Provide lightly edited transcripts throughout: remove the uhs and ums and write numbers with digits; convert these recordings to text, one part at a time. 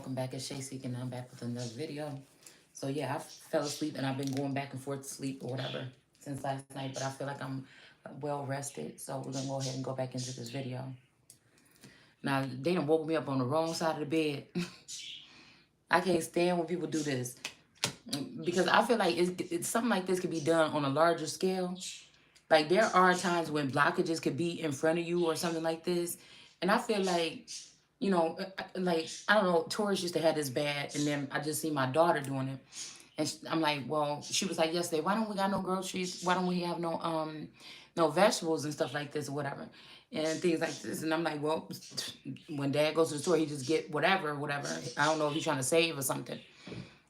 welcome back. It's Shay Seek and I'm back with another video. So yeah, I fell asleep and I've been going back and forth to sleep or whatever since last night, but I feel like I'm well rested. So we're gonna go ahead and go back into this video. Now they done woke me up on the wrong side of the bed. I can't stand when people do this because I feel like it's something like this could be done on a larger scale. Like there are times when blockages could be in front of you or something like this, and I feel like like I don't know, Taurus used to have this bad, and then I just see my daughter doing it, and I'm like, well, she was like yesterday, why don't we got no groceries? Why don't we have no vegetables and stuff like this or whatever, and things like this? And I'm like, well, when Dad goes to the store, he just get whatever. I don't know if he's trying to save or something.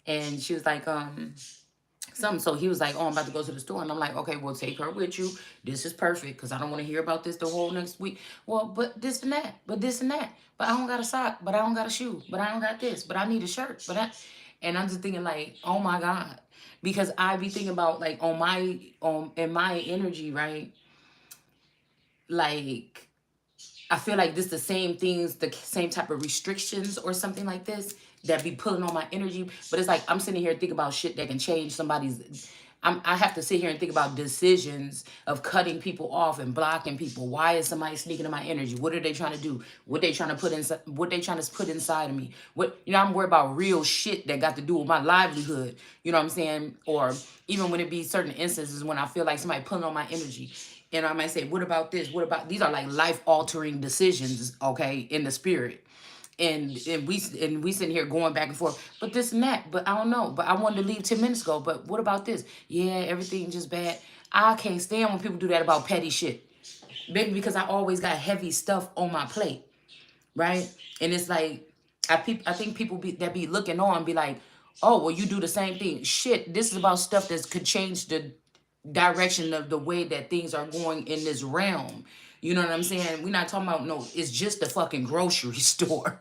And she was like, something. So he was like, oh, I'm about to go to the store. And I'm like, okay, well, take her with you. This is perfect because I don't want to hear about this the whole next week. Well, but this and that, but this and that. But I don't got a sock, but I don't got a shoe, but I don't got this, but I need a shirt. And I'm just thinking like, oh my God. Because I be thinking about like in my energy, right? Like I feel like this the same things, the same type of restrictions or something like this that be pulling on my energy. But it's like I'm sitting here thinking about shit that can change somebody's. I have to sit here and think about decisions of cutting people off and blocking people. Why is somebody sneaking in my energy? What are they trying to do? What they trying to put inside? What they trying to put inside of me? What I'm worried about real shit that got to do with my livelihood. You know what I'm saying? Or even when it be certain instances when I feel like somebody pulling on my energy. And I might say, what about this? What about these are like life altering decisions, okay, in the spirit. And we sitting here going back and forth, but this and that, but I don't know. But I wanted to leave 10 minutes ago. But what about this? Yeah, everything just bad. I can't stand when people do that about petty shit. Maybe because I always got heavy stuff on my plate, right? And it's like I think people that be looking on be like, oh, well, you do the same thing. Shit, this is about stuff that could change the direction of the way that things are going in this realm. You know what I'm saying? We're not talking about no, it's just a fucking grocery store.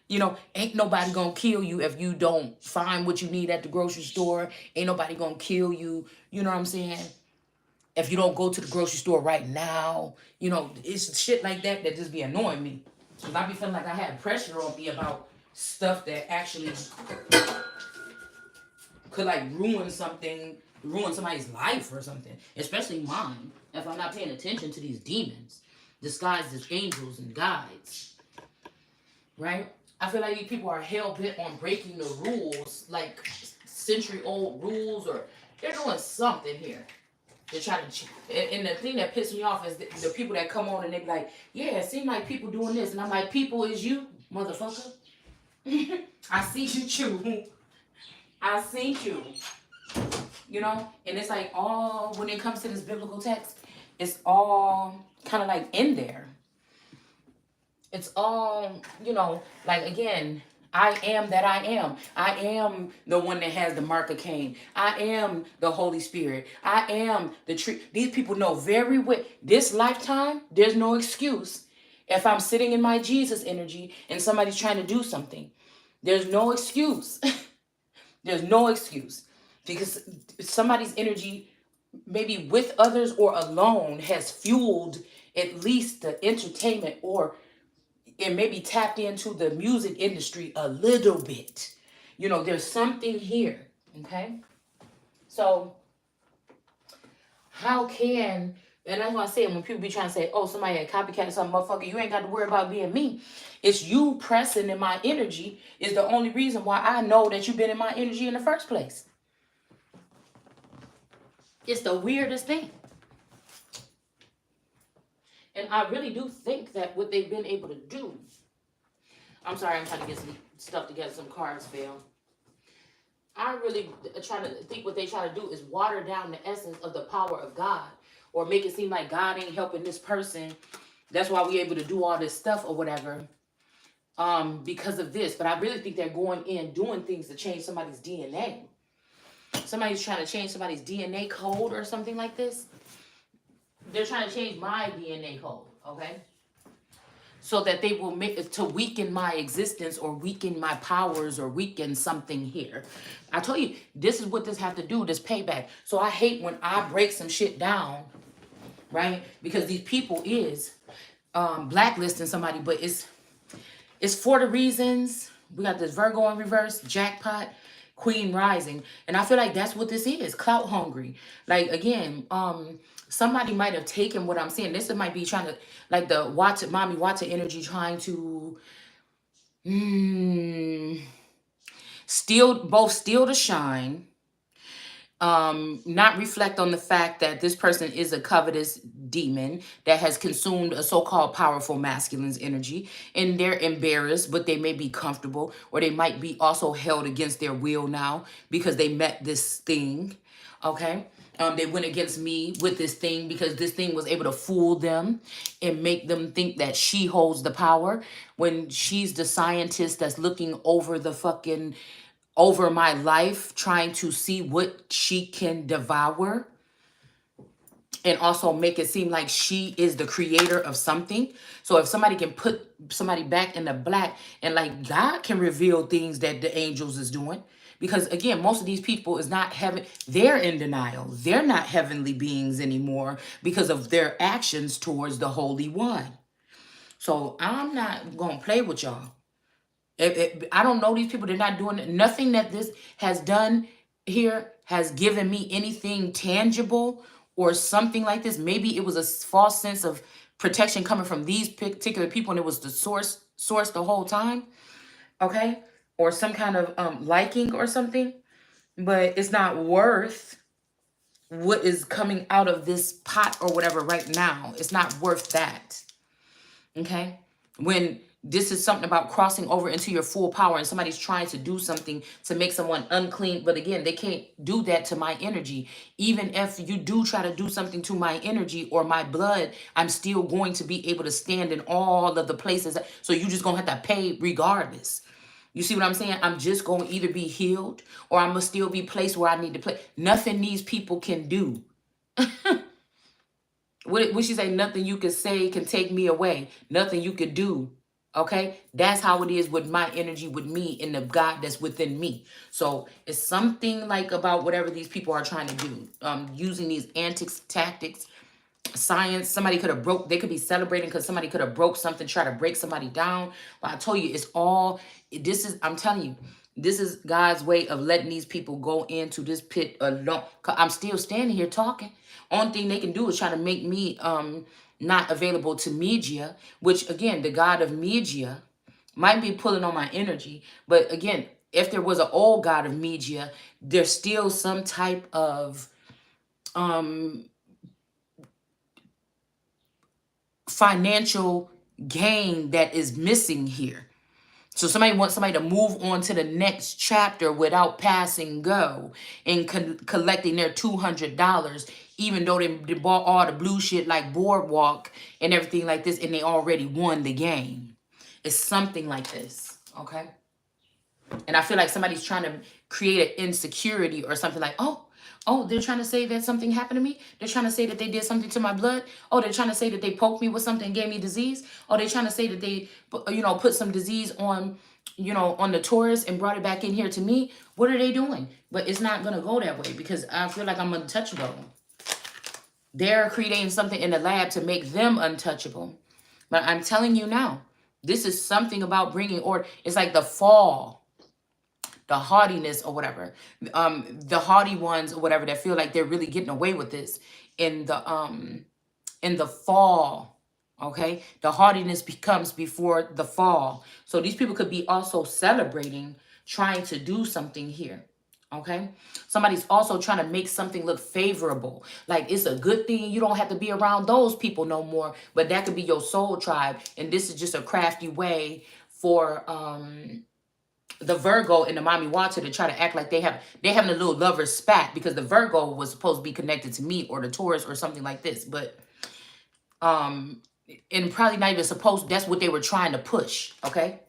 Ain't nobody gonna kill you if you don't find what you need at the grocery store. Ain't nobody gonna kill you, you know what I'm saying? If you don't go to the grocery store right now, it's shit like that that just be annoying me. Cause I be feeling like I had pressure on me about stuff that actually could like ruin somebody's life or something, especially mine, if I'm not paying attention to these demons disguised as angels and guides, right? I feel like these people are hell-bent on breaking the rules, like century-old rules, or they're doing something here. They're trying to, and the thing that pisses me off is the people that come on and they be like, yeah, it seems like people doing this. And I'm like, people is you, motherfucker. I see you too. I see you. And it's like all, when it comes to this biblical text, it's all kind of like in there. It's all, like again, I am that I am. I am the one that has the mark of Cain. I am the Holy Spirit. I am the tree. These people know very well. This lifetime, there's no excuse. If I'm sitting in my Jesus energy and somebody's trying to do something, there's no excuse. There's no excuse. Because somebody's energy, maybe with others or alone, has fueled at least the entertainment or it maybe tapped into the music industry a little bit. There's something here. Okay? So, how can, and that's what I say when people be trying to say, oh, somebody had copycat or something, motherfucker, you ain't got to worry about being me. It's you pressing in my energy is the only reason why I know that you've been in my energy in the first place. It's the weirdest thing. And I really do think that what they've been able to do, I'm sorry, I'm trying to get some stuff together, some cards fell. I really try to think what they try to do is water down the essence of the power of God or make it seem like God ain't helping this person. That's why we're able to do all this stuff or whatever because of this. But I really think they're going in doing things to change somebody's DNA. Somebody's trying to change somebody's DNA code or something like this. They're trying to change my DNA code, okay? So that they will make it to weaken my existence or weaken my powers or weaken something here. I told you, this is what this have to do, this payback. So I hate when I break some shit down, right? Because these people is blacklisting somebody, but it's for the reasons We got this Virgo in reverse, jackpot, Queen rising. And I feel like that's what this is, clout hungry. Like again, somebody might have taken what I'm saying. This might be trying to, like the watch it, mommy, watch it energy, trying to mm, steal the shine, not reflect on the fact that this person is a covetous demon that has consumed a so-called powerful masculine's energy, and they're embarrassed, but they may be comfortable, or they might be also held against their will now because they met this thing. Okay. They went against me with this thing because this thing was able to fool them and make them think that she holds the power when she's the scientist that's looking over the fucking over my life, trying to see what she can devour and also make it seem like she is the creator of something. So if somebody can put somebody back in the black, and like God can reveal things that the angels is doing, because again, most of these people is not heaven, they're in denial, they're not heavenly beings anymore because of their actions towards the Holy One. So I'm not gonna play with y'all. I don't know these people. They're not doing it. Nothing that this has done here has given me anything tangible or something like this. Maybe it was a false sense of protection coming from these particular people, and it was the source the whole time. Okay, or some kind of liking or something. But it's not worth what is coming out of this pot or whatever right now. It's not worth that. Okay. When this is something about crossing over into your full power and somebody's trying to do something to make someone unclean, but again, they can't do that to my energy. Even if you do try to do something to my energy or my blood, I'm still going to be able to stand in all of the places. So you just gonna have to pay regardless. You see what I'm saying? I'm just going to either be healed or I'm going to still be placed where I need to play. Nothing these people can do. What she say? Nothing you can say can take me away. Nothing you could do. Okay, that's how it is with my energy, with me, and the God that's within me. So it's something like about whatever these people are trying to do, using these antics, tactics, science. Somebody could have broke. They could be celebrating because somebody could have broke something, try to break somebody down. But I told you, it's all. This is. I'm telling you. This is God's way of letting these people go into this pit alone. 'Cause I'm still standing here talking. Only thing they can do is try to make me not available to media, which again, the God of media might be pulling on my energy. But again, if there was an old God of media, there's still some type of financial gain that is missing here. So somebody wants somebody to move on to the next chapter without passing go and collecting their $200, even though they bought all the blue shit like Boardwalk and everything like this, and they already won the game. It's something like this, okay? And I feel like somebody's trying to create an insecurity or something like, oh, they're trying to say that something happened to me. They're trying to say that they did something to my blood. Oh, they're trying to say that they poked me with something and gave me disease. Oh, they're trying to say that they, put some disease on, on the tourists and brought it back in here to me. What are they doing? But it's not going to go that way because I feel like I'm untouchable. They're creating something in the lab to make them untouchable. But I'm telling you now, this is something about bringing order. It's like the fall, the haughtiness or whatever, the haughty ones or whatever that feel like they're really getting away with this in the fall. Okay, the haughtiness becomes before the fall. So these people could be also celebrating, trying to do something here. Okay, somebody's also trying to make something look favorable, like it's a good thing you don't have to be around those people no more, but that could be your soul tribe, and this is just a crafty way for the Virgo and the mommy Water to try to act like they're having a little lover spat because the Virgo was supposed to be connected to me or the Taurus or something like this, but and probably not even supposed. That's what they were trying to push. Okay,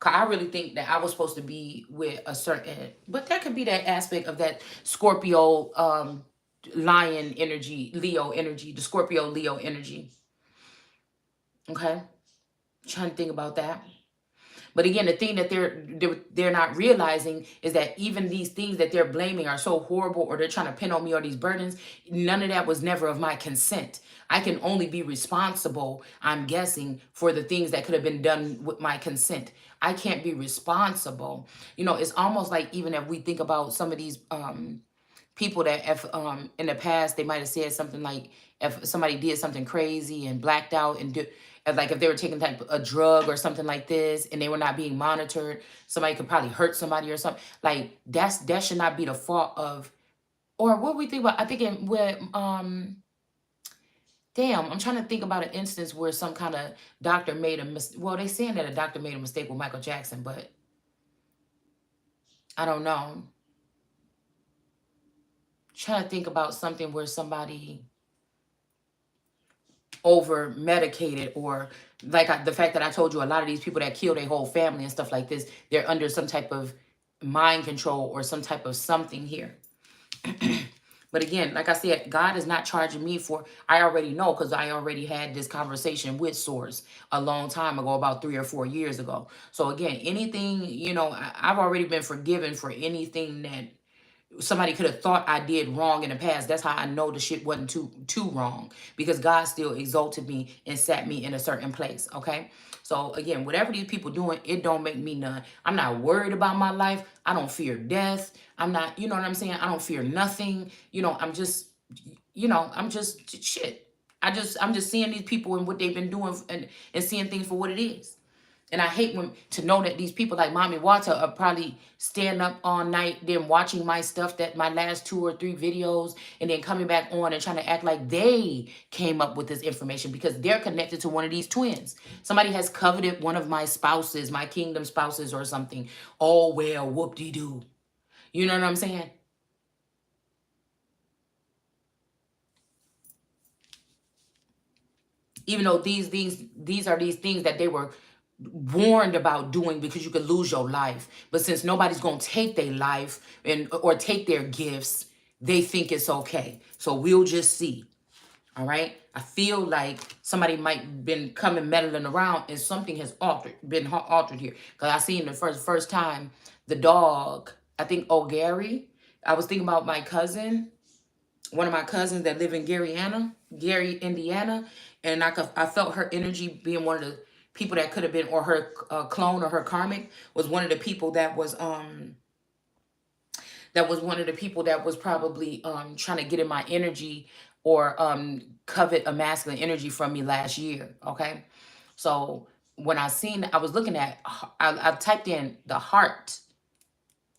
'cause I really think that I was supposed to be with a certain, but that could be that aspect of that Scorpio, Lion energy, Leo energy, the Scorpio Leo energy. Okay, trying to think about that. But again, the thing that they're not realizing is that even these things that they're blaming are so horrible, or they're trying to pin on me, or these burdens, none of that was never of my consent. I can only be responsible, I'm guessing, for the things that could have been done with my consent. I can't be responsible. You know, it's almost like, even if we think about some of these people that if in the past they might have said something like, if somebody did something crazy and blacked out and do, like if they were taking type a drug or something like this and they were not being monitored, somebody could probably hurt somebody or something. Like that should not be the fault of, or what we think about. I think in with damn, I'm trying to think about an instance where some kind of doctor made a well, they saying that a doctor made a mistake with Michael Jackson, but I don't know. Trying to think about something where somebody over medicated, or like the fact that I told you a lot of these people that kill their whole family and stuff like this, they're under some type of mind control or some type of something here. But again, like I said, God is not charging me for, I already know, because I already had this conversation with Source a long time ago, about 3 or 4 years ago. So again, anything, you know, I've already been forgiven for anything that somebody could have thought I did wrong in the past. That's how I know the shit wasn't too wrong, because God still exalted me and sat me in a certain place. Okay. So again, whatever these people doing, it don't make me none. I'm not worried about my life. I don't fear death. I'm not, you know what I'm saying? I don't fear nothing. You know, I'm just, I'm just shit. I'm just seeing these people and what they've been doing, and seeing things for what it is. And I hate when to know that these people like Mommy Water are probably staying up all night, then watching my stuff, that my last 2 or 3 videos, and then coming back on and trying to act like they came up with this information because they're connected to one of these twins. Somebody has coveted one of my spouses, my kingdom spouses or something. Oh, well, whoop-de-doo. You know what I'm saying? Even though these are these things that they were warned about doing, because you could lose your life. But since nobody's gonna take their life and or take their gifts, they think it's okay. So we'll just see. All right. I feel like somebody might been coming meddling around, and something has been altered here. Because I seen the first time the dog, I think, oh, Gary. I was thinking about my cousin, one of my cousins that live in Gary, Indiana, and I felt her energy being one of the people that could have been, or her clone or her karmic was one of the people that was one of the people that was probably trying to get in my energy, or covet a masculine energy from me last year. Okay, so when I was looking at, I typed in the heart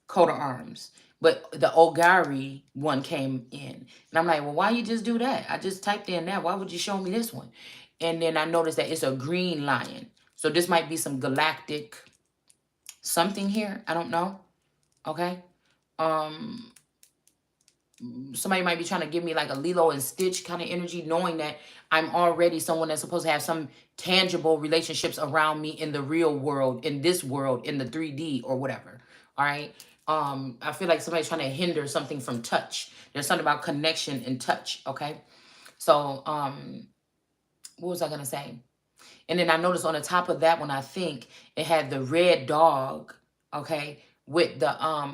coat of arms, but the Ogari one came in. And I'm like, well, why you just do that? I just typed in that. Why would you show me this one? And then I noticed that it's a green lion. So this might be some galactic something here. I don't know. Okay. Um, Somebody might be trying to give me like a Lilo and Stitch kind of energy, knowing that I'm already someone that's supposed to have some tangible relationships around me in the real world, in this world, in the 3D or whatever. All right. I feel like somebody's trying to hinder something from touch. There's something about connection and touch. Okay. So, what was I gonna say? And then I noticed on the top of that one, I think it had the red dog, okay, with the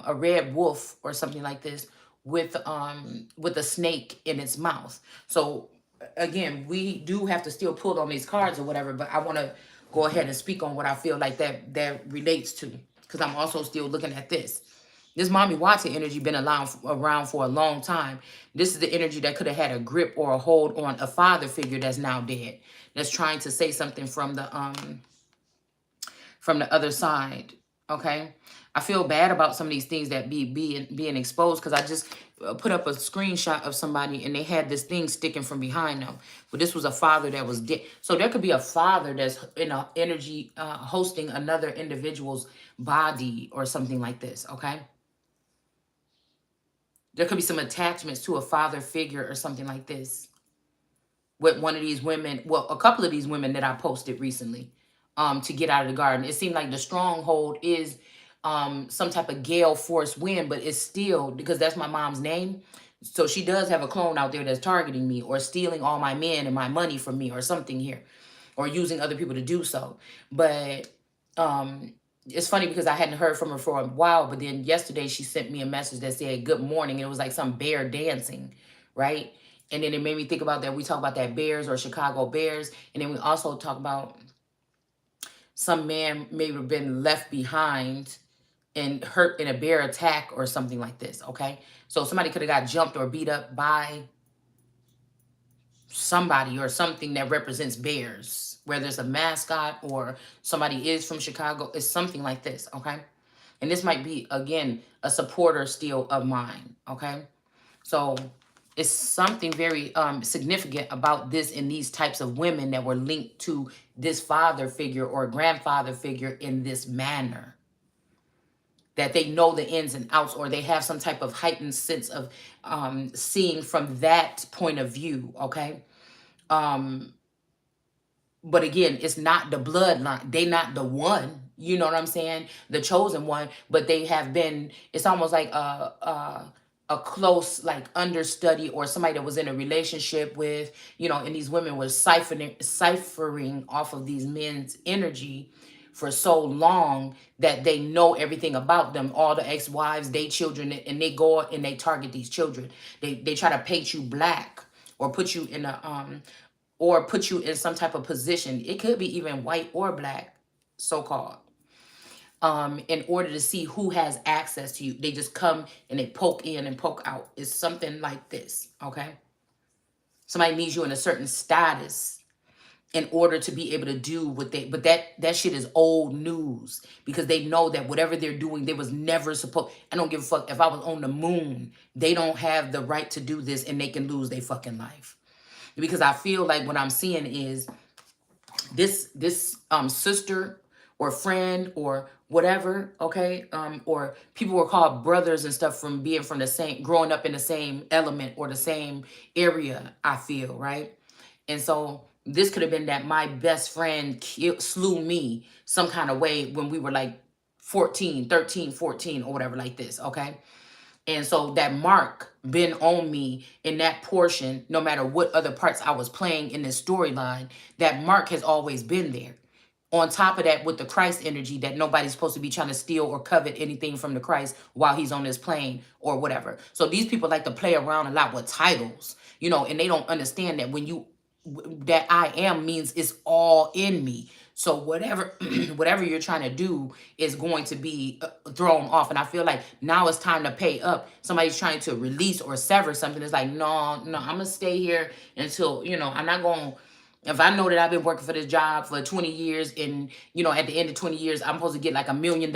a red wolf or something like this, with a snake in its mouth. So again, we do have to still pull on these cards or whatever, but I want to go ahead and speak on what I feel like that relates to, because I'm also still looking at this. This Mommy Watson energy been around for a long time. This is the energy that could have had a grip or a hold on a father figure that's now dead, that's trying to say something from the other side. Okay, I feel bad about some of these things that being exposed, because I just put up a screenshot of somebody and they had this thing sticking from behind them, but this was a father that was dead. So there could be a father that's in a energy hosting another individual's body or something like this. Okay, there could be some attachments to a father figure or something like this with one of these women, well, a couple of these women that I posted recently, to get out of the garden. It seemed like the stronghold is some type of gale force wind, but it's still, because that's my mom's name. So she does have a clone out there that's targeting me or stealing all my men and my money from me or something here, or using other people to do so. But it's funny because I hadn't heard from her for a while, but then yesterday she sent me a message that said good morning, and it was like some bear dancing, right? And then it made me think about that. We talk about that Bears or Chicago Bears, and then we also talk about some man may have been left behind and hurt in a bear attack or something like this, okay? So somebody could have got jumped or beat up by somebody or something that represents bears, whether it's a mascot or somebody is from Chicago. It's something like this, okay? And this might be, again, a supporter still of mine, okay? So it's something very significant about this and these types of women that were linked to this father figure or grandfather figure in this manner. That they know the ins and outs, or they have some type of heightened sense of seeing from that point of view, okay? Um, but again, it's not the bloodline. They not the one. You know what I'm saying? The chosen one. But they have been. It's almost like a close like understudy or somebody that was in a relationship with. You know, and these women were ciphering off of these men's energy for so long that they know everything about them, all the ex-wives, they children, and they go out and they target these children. They try to paint you black or put you in a or put you in some type of position. It could be even white or black, so-called, in order to see who has access to you. They just come and they poke in and poke out. It's something like this, okay? Somebody needs you in a certain status in order to be able to do what they, but that shit is old news, because they know that whatever they're doing, they was never supposed. I don't give a fuck if I was on the moon. They don't have the right to do this, and they can lose their fucking life. Because I feel like what I'm seeing is this sister or friend or whatever, okay, or people were called brothers and stuff from being from the same, growing up in the same element or the same area, I feel, right? And so this could have been that my best friend slew me some kind of way when we were like 14, 13, 14, or whatever like this, okay? And so that mark been on me in that portion, no matter what other parts I was playing in this storyline, that mark has always been there. On top of that, with the Christ energy, that nobody's supposed to be trying to steal or covet anything from the Christ while he's on this plane or whatever. So these people like to play around a lot with titles, you know, and they don't understand that when you, that I am means it's all in me. So whatever whatever you're trying to do is going to be thrown off. And I feel like now it's time to pay up. Somebody's trying to release or sever something. It's like, no, I'm gonna stay here until, you know, I'm not gonna, if I know that I've been working for this job for 20 years and, you know, at the end of 20 years, I'm supposed to get like $1 million,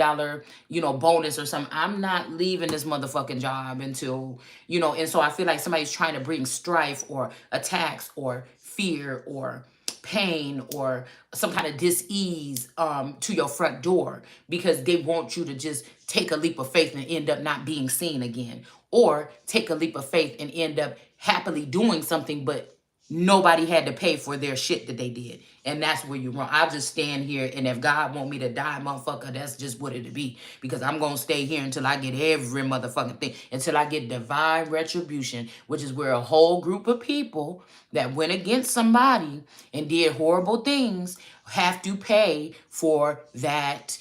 you know, bonus or something. I'm not leaving this motherfucking job until, you know, and so I feel like somebody's trying to bring strife or attacks or fear or pain or some kind of dis-ease to your front door, because they want you to just take a leap of faith and end up not being seen again, or take a leap of faith and end up happily doing something, but nobody had to pay for their shit that they did. And that's where you're wrong. I'll just stand here, and if God want me to die, motherfucker, that's just what it'll be. Because I'm going to stay here until I get every motherfucking thing. Until I get divine retribution, which is where a whole group of people that went against somebody and did horrible things have to pay for that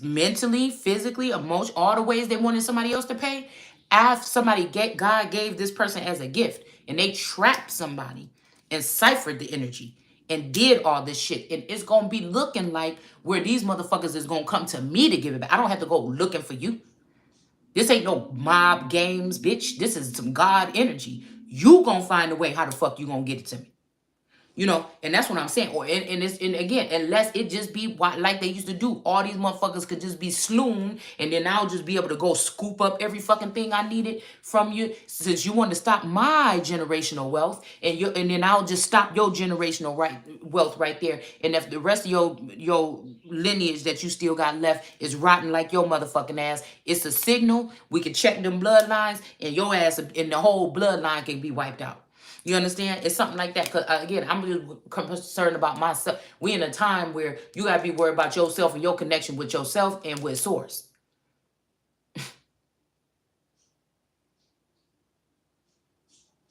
mentally, physically, emotionally, all the ways they wanted somebody else to pay. After somebody God gave this person as a gift, and they trapped somebody and ciphered the energy and did all this shit. And it's going to be looking like where these motherfuckers is going to come to me to give it back. I don't have to go looking for you. This ain't no mob games, bitch. This is some God energy. You going to find a way how the fuck you going to get it to me. You know, and that's what I'm saying. Or and again, unless it just be like they used to do, all these motherfuckers could just be sloon, and then I'll just be able to go scoop up every fucking thing I needed from you, since you want to stop my generational wealth, and then I'll just stop your generational wealth right there. And if the rest of your lineage that you still got left is rotten like your motherfucking ass, it's a signal. We can check them bloodlines, and your ass and the whole bloodline can be wiped out. You understand? It's something like that. Because again, I'm just concerned about myself. We in a time where you got to be worried about yourself and your connection with yourself and with source.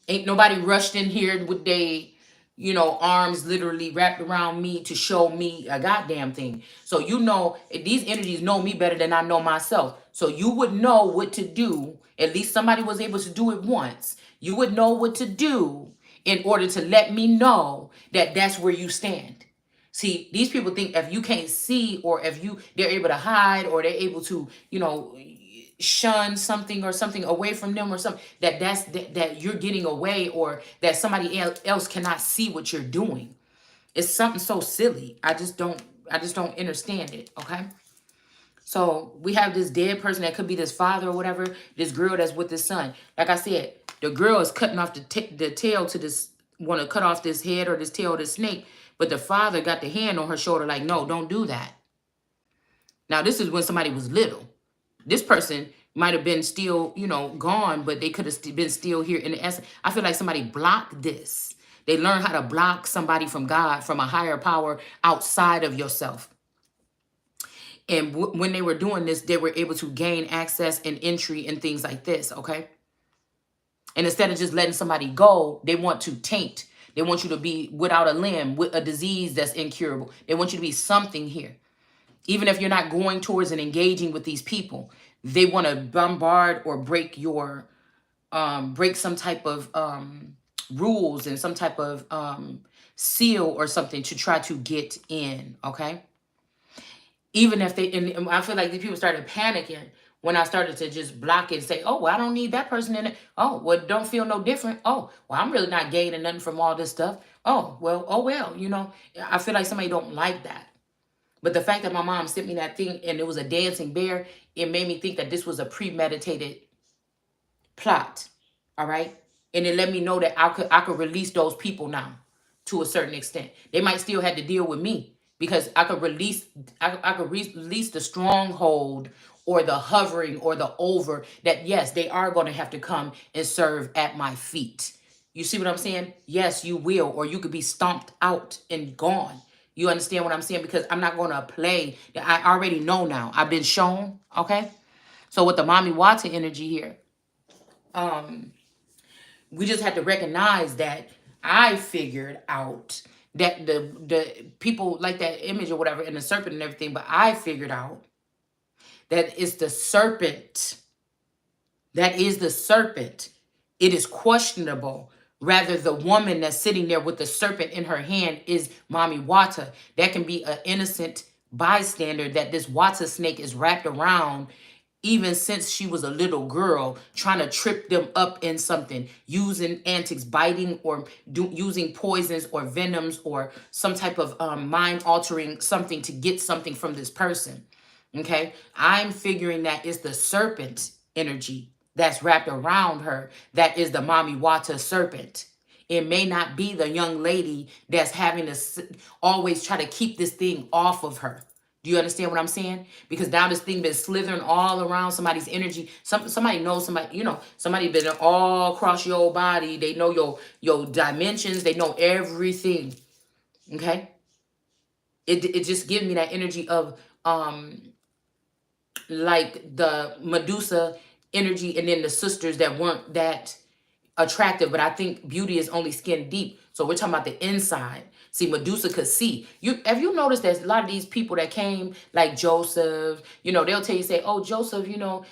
Ain't nobody rushed in here with they, you know, arms literally wrapped around me to show me a goddamn thing. So, you know, these energies know me better than I know myself. So you would know what to do. At least somebody was able to do it once. You would know what to do in order to let me know that that's where you stand. See, these people think if you can't see, or if they're able to hide, or they're able to, shun something or something away from them, or something, that you're getting away, or that somebody else cannot see what you're doing. It's something so silly. I just don't understand it. Okay. So we have this dead person that could be this father or whatever, this girl that's with this son. Like I said, the girl is cutting off the tail to this, want to cut off this head or this tail of this snake, but the father got the hand on her shoulder like, no, don't do that. Now, this is when somebody was little. This person might have been still, gone, but they could have been still here in the essence. I feel like somebody blocked this. They learn how to block somebody from God, from a higher power outside of yourself. And when they were doing this, they were able to gain access and entry and things like this, okay? And instead of just letting somebody go, they want to taint. They want you to be without a limb, with a disease that's incurable. They want you to be something here. Even if you're not going towards and engaging with these people, they want to bombard or break some type of rules and some type of seal or something to try to get in, okay? Even if and I feel like these people started panicking when I started to just block it and say, oh, well, I don't need that person in it. Oh, well, don't feel no different. Oh, well, I'm really not gaining nothing from all this stuff. Oh, well, I feel like somebody don't like that. But the fact that my mom sent me that thing and it was a dancing bear, it made me think that this was a premeditated plot. All right. And it let me know that I could release those people now to a certain extent. They might still have to deal with me because I could release the stronghold or the hovering or the over that, yes, they are going to have to come and serve at my feet. You see what I'm saying? Yes, you will, or you could be stomped out and gone. You understand what I'm saying? Because I'm not going to play. I already know now. I've been shown. Okay. So with the mommy water energy here, we just had to recognize that I figured out that the people like that image or whatever and the serpent and everything, but I figured out that it's the serpent. That is the serpent. It is questionable. Rather, the woman that's sitting there with the serpent in her hand is Mommy Wata. That can be an innocent bystander that this Wata snake is wrapped around even since she was a little girl, trying to trip them up in something, using antics, biting, or using poisons or venoms or some type of mind altering something to get something from this person. Okay, I'm figuring that it's the serpent energy that's wrapped around her that is the Mommy Wata serpent. It may not be the young lady that's having to always try to keep this thing off of her. Do you understand what I'm saying? Because now this thing been slithering all around somebody's energy. Somebody knows somebody, somebody been all across your body. They know your dimensions. They know everything. Okay. It just gives me that energy of like the Medusa energy, and then the sisters that weren't that attractive, but I think beauty is only skin deep. So we're talking about the inside. See, Medusa could see. Have you noticed that a lot of these people that came, like Joseph, they'll tell you, say, oh, Joseph,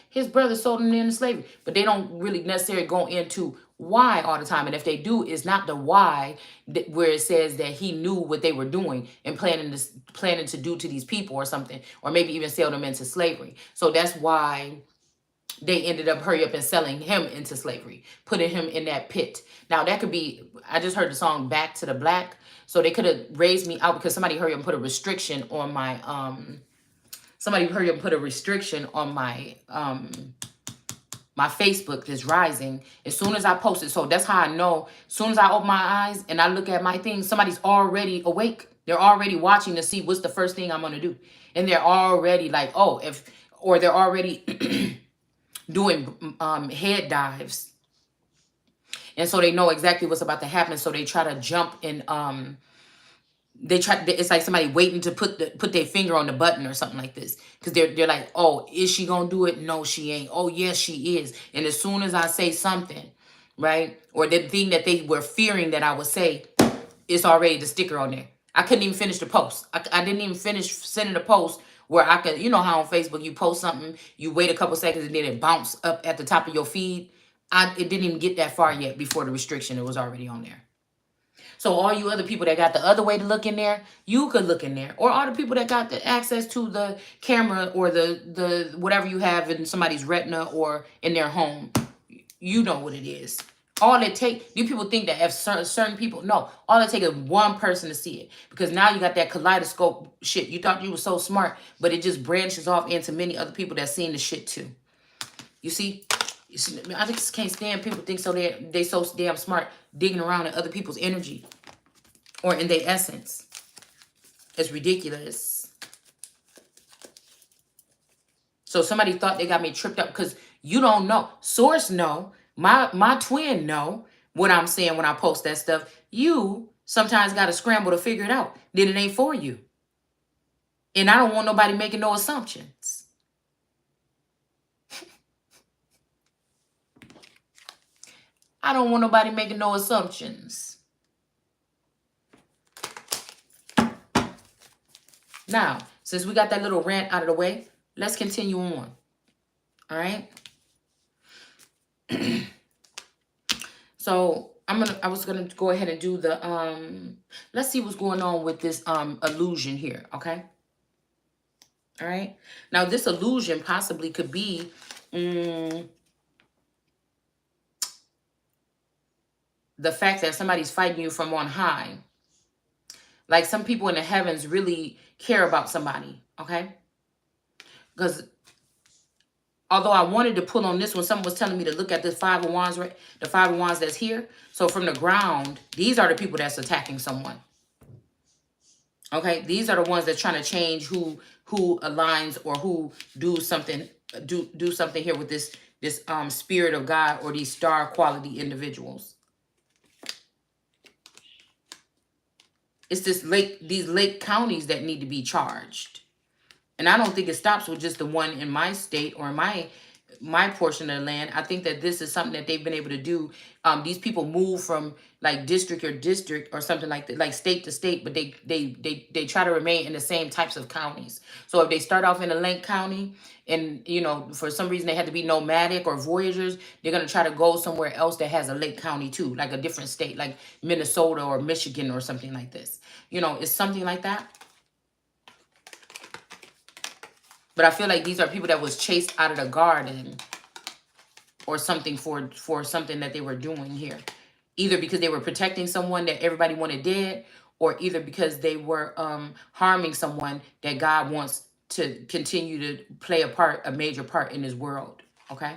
his brother sold him into slavery. But they don't really necessarily go into why all the time. And if they do, it's not the why where it says that he knew what they were doing and planning to do to these people or something, or maybe even sell them into slavery. So that's why they ended up hurry up and selling him into slavery, putting him in that pit. Now that could be, I just heard the song Back to the Black. So they could have raised me out because somebody hurry up and put a restriction on my, my Facebook that's rising. As soon as I post it. So that's how I know, as soon as I open my eyes and I look at my thing, somebody's already awake. They're already watching to see what's the first thing I'm going to do. And they're already like, or they're already doing head dives, and so they know exactly what's about to happen. So they try to jump and it's like somebody waiting to put their finger on the button or something like this, because they're like, oh, is she gonna do it? No, she ain't. Oh, yes, she is. And as soon as I say something, right, or the thing that they were fearing that I would say, it's already the sticker on there. I couldn't even finish the post. I didn't even finish sending the post where I could, how on Facebook you post something, you wait a couple seconds and then it bounce up at the top of your feed. It didn't even get that far yet before the restriction. It was already on there. So all you other people that got the other way to look in there, you could look in there. Or all the people that got the access to the camera or the whatever you have in somebody's retina or in their home, you know what it is. All it take, you people think that if certain people, no, all it take is one person to see it. Because now you got that kaleidoscope shit. You thought you were so smart, but it just branches off into many other people that seen the shit too. You see, I just can't stand people think so they so damn smart digging around in other people's energy or in their essence. It's ridiculous. So somebody thought they got me tripped up because you don't know. Source know. My twin know what I'm saying when I post that stuff. You sometimes got to scramble to figure it out. Then it ain't for you. And I don't want nobody making no assumptions. I don't want nobody making no assumptions. Now, since we got that little rant out of the way, let's continue on. All right. So I was gonna go ahead and do the let's see what's going on with this illusion here, okay? All right. Now this illusion possibly could be the fact that somebody's fighting you from on high. Like some people in the heavens really care about somebody, okay? Because although I wanted to pull on this one, someone was telling me to look at this Five of Wands, right? The Five of Wands that's here. So from the ground, these are the people that's attacking someone. Okay, these are the ones that's trying to change who aligns or who do something here with this spirit of God or these star quality individuals. It's these lake counties that need to be charged. And I don't think it stops with just the one in my state or my portion of the land. I think that this is something that they've been able to do. These people move from like district or something like that, like state to state, but they try to remain in the same types of counties. So if they start off in a lake county and, you know, for some reason they had to be nomadic or voyagers, they're going to try to go somewhere else that has a lake county too, like a different state, like Minnesota or Michigan or something like this. You know, it's something like that. But I feel like these are people that was chased out of the garden or something for something that they were doing here. Either because they were protecting someone that everybody wanted dead, or either because they were harming someone that God wants to continue to play a major part in his world. Okay?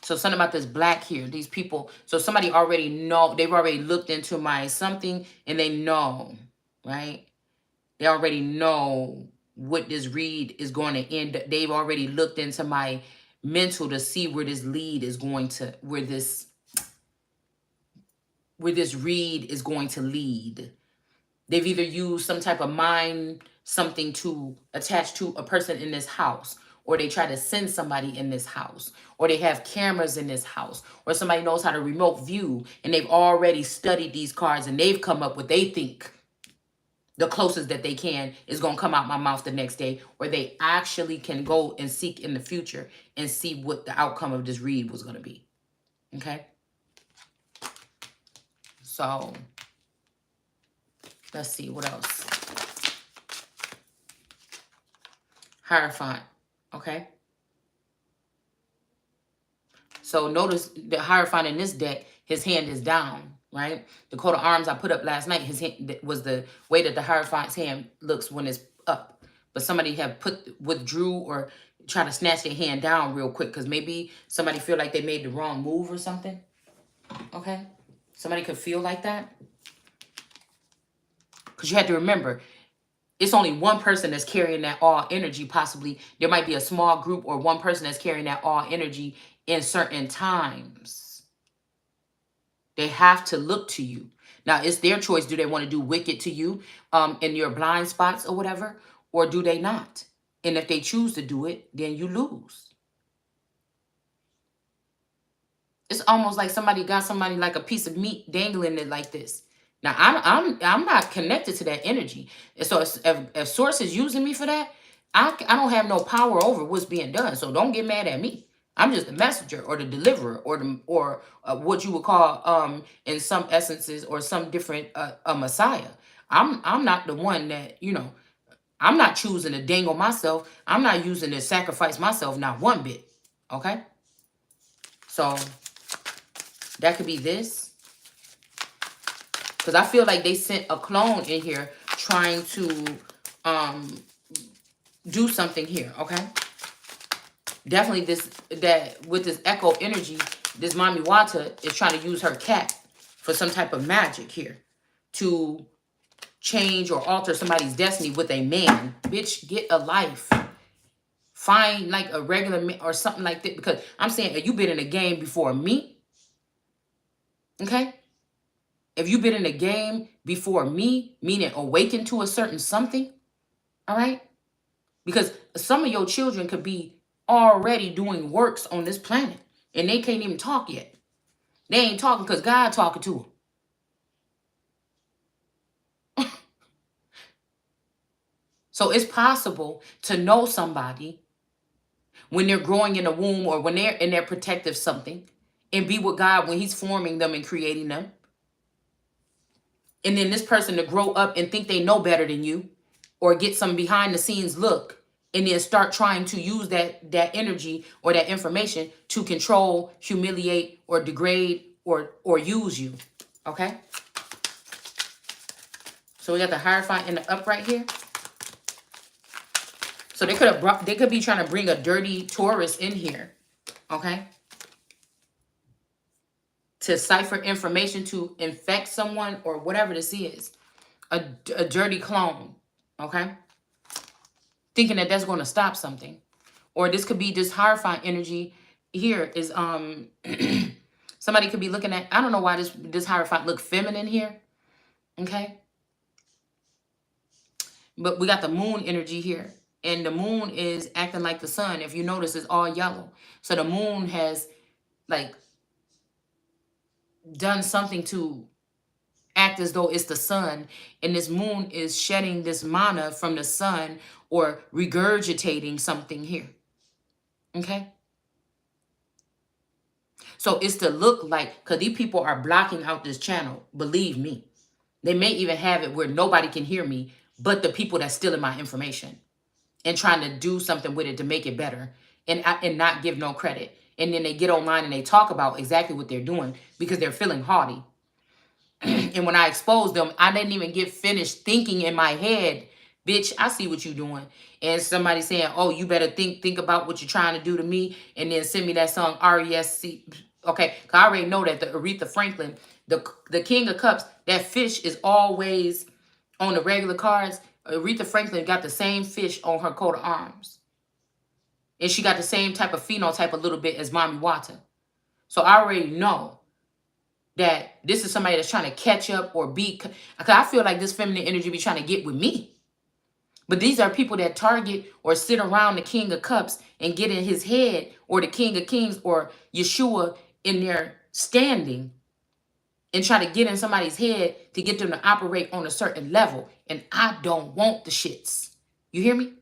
So something about this black here, these people. So somebody already know, they've already looked into my something and they know. Right? They already know what this read is going to end. They've already looked into my mental to see where this lead is going to, where this read is going to lead. They've either used some type of mind, something to attach to a person in this house, or they try to send somebody in this house, or they have cameras in this house, or somebody knows how to remote view, and they've already studied these cards and they've come up with, they think the closest that they can is going to come out my mouth the next day, or they actually can go and seek in the future and see what the outcome of this read was going to be. Okay? So, let's see what else. Hierophant. Okay? So, notice the Hierophant in this deck, his hand is down. Right? The coat of arms I put up last night, his hand was the way that the Hierophant's hand looks when it's up. But somebody have withdrew or try to snatch their hand down real quick because maybe somebody feel like they made the wrong move or something. Okay? Somebody could feel like that. Because you have to remember, it's only one person that's carrying that all energy possibly. There might be a small group or one person that's carrying that all energy in certain times. They have to look to you. Now, it's their choice. Do they want to do wicked to you in your blind spots or whatever? Or do they not? And if they choose to do it, then you lose. It's almost like somebody got somebody like a piece of meat dangling it like this. Now, I'm not connected to that energy. So if Source is using me for that, I don't have no power over what's being done. So don't get mad at me. I'm just the messenger or the deliverer or what you would call in some essences or some different a messiah. I'm not the one that, I'm not choosing to dangle myself. I'm not using to sacrifice myself, not one bit. Okay? So that could be this. Because I feel like they sent a clone in here trying to do something here, okay? Definitely that with this echo energy, this Mami Wata is trying to use her cat for some type of magic here to change or alter somebody's destiny with a man. Bitch, get a life. Find like a regular man or something like that. Because I'm saying, if you've been in a game before me, okay? If you've been in a game before me, meaning awakened to a certain something, all right? Because some of your children could be already doing works on this planet and they can't even talk yet. They ain't talking because God talking to them. So it's possible to know somebody when they're growing in the womb or when they're in their protective something and be with God when he's forming them and creating them. And then this person to grow up and think they know better than you or get some behind the scenes look and then start trying to use that energy or that information to control, humiliate, or degrade or use you. Okay? So we got the Hierophant and the upright here. So they could be trying to bring a dirty Taurus in here. Okay? To cipher information to infect someone or whatever this is. A dirty clone. Okay? Thinking that that's going to stop something. Or this could be this Hierophant energy here is somebody could be looking at, I don't know why this Hierophant look feminine here. Okay? But we got the moon energy here. And the moon is acting like the sun. If you notice, it's all yellow. So the moon has like done something to act as though it's the sun, and this moon is shedding this mana from the sun or regurgitating something here. Okay? So it's to look like, because these people are blocking out this channel, believe me. They may even have it where nobody can hear me but the people that's stealing my information and trying to do something with it to make it better and not give no credit. And then they get online and they talk about exactly what they're doing because they're feeling haughty. And when I exposed them, I didn't even get finished thinking in my head, bitch, I see what you're doing. And somebody saying, oh, you better think about what you're trying to do to me. And then send me that song, R-E-S-C. Okay, because I already know that the Aretha Franklin, the King of Cups, that fish is always on the regular cards. Aretha Franklin got the same fish on her coat of arms. And she got the same type of phenotype a little bit as Mami Wata. So I already know that this is somebody that's trying to catch up or be, because I feel like this feminine energy be trying to get with me. But these are people that target or sit around the King of Cups and get in his head, or the King of Kings or Yeshua in their standing and try to get in somebody's head to get them to operate on a certain level. And I don't want the shits. You hear me?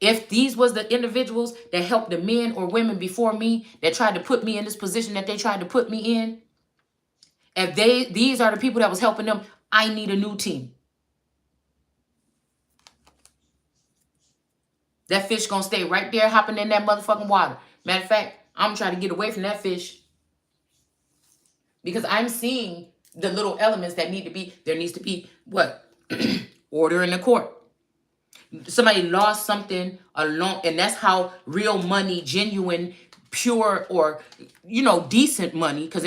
If these was the individuals that helped the men or women before me that tried to put me in this position that they tried to put me in, if these are the people that was helping them, I need a new team. That fish gonna stay right there hopping in that motherfucking water. Matter of fact, I'm trying to get away from that fish because I'm seeing the little elements that need to be, there needs to be what? Order in the court. Somebody lost something along, and that's how real money, genuine, pure, or decent money, because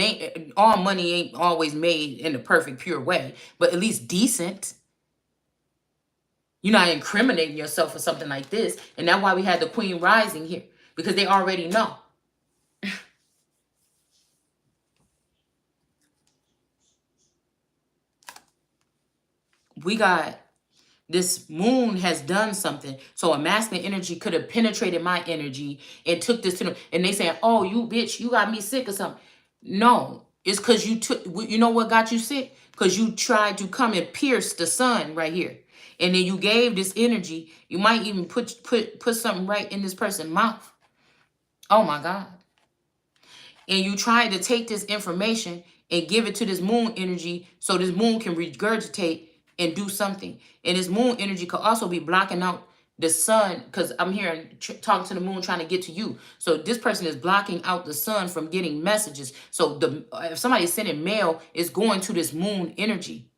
all money ain't always made in the perfect pure way, but at least decent. You're not incriminating yourself for something like this. And that's why we had the Queen rising here, because they already know. We got this moon has done something. So a masculine energy could have penetrated my energy and took this to them. And they saying, oh, you bitch, you got me sick or something. No, it's because you know what got you sick? Because you tried to come and pierce the sun right here. And then you gave this energy. You might even put something right in this person's mouth. Oh my God. And you try to take this information and give it to this moon energy so this moon can regurgitate and do something. And this moon energy could also be blocking out the sun, because I'm hearing talking to the moon trying to get to you. So this person is blocking out the sun from getting messages. So the if somebody's sending mail, it's going to this moon energy.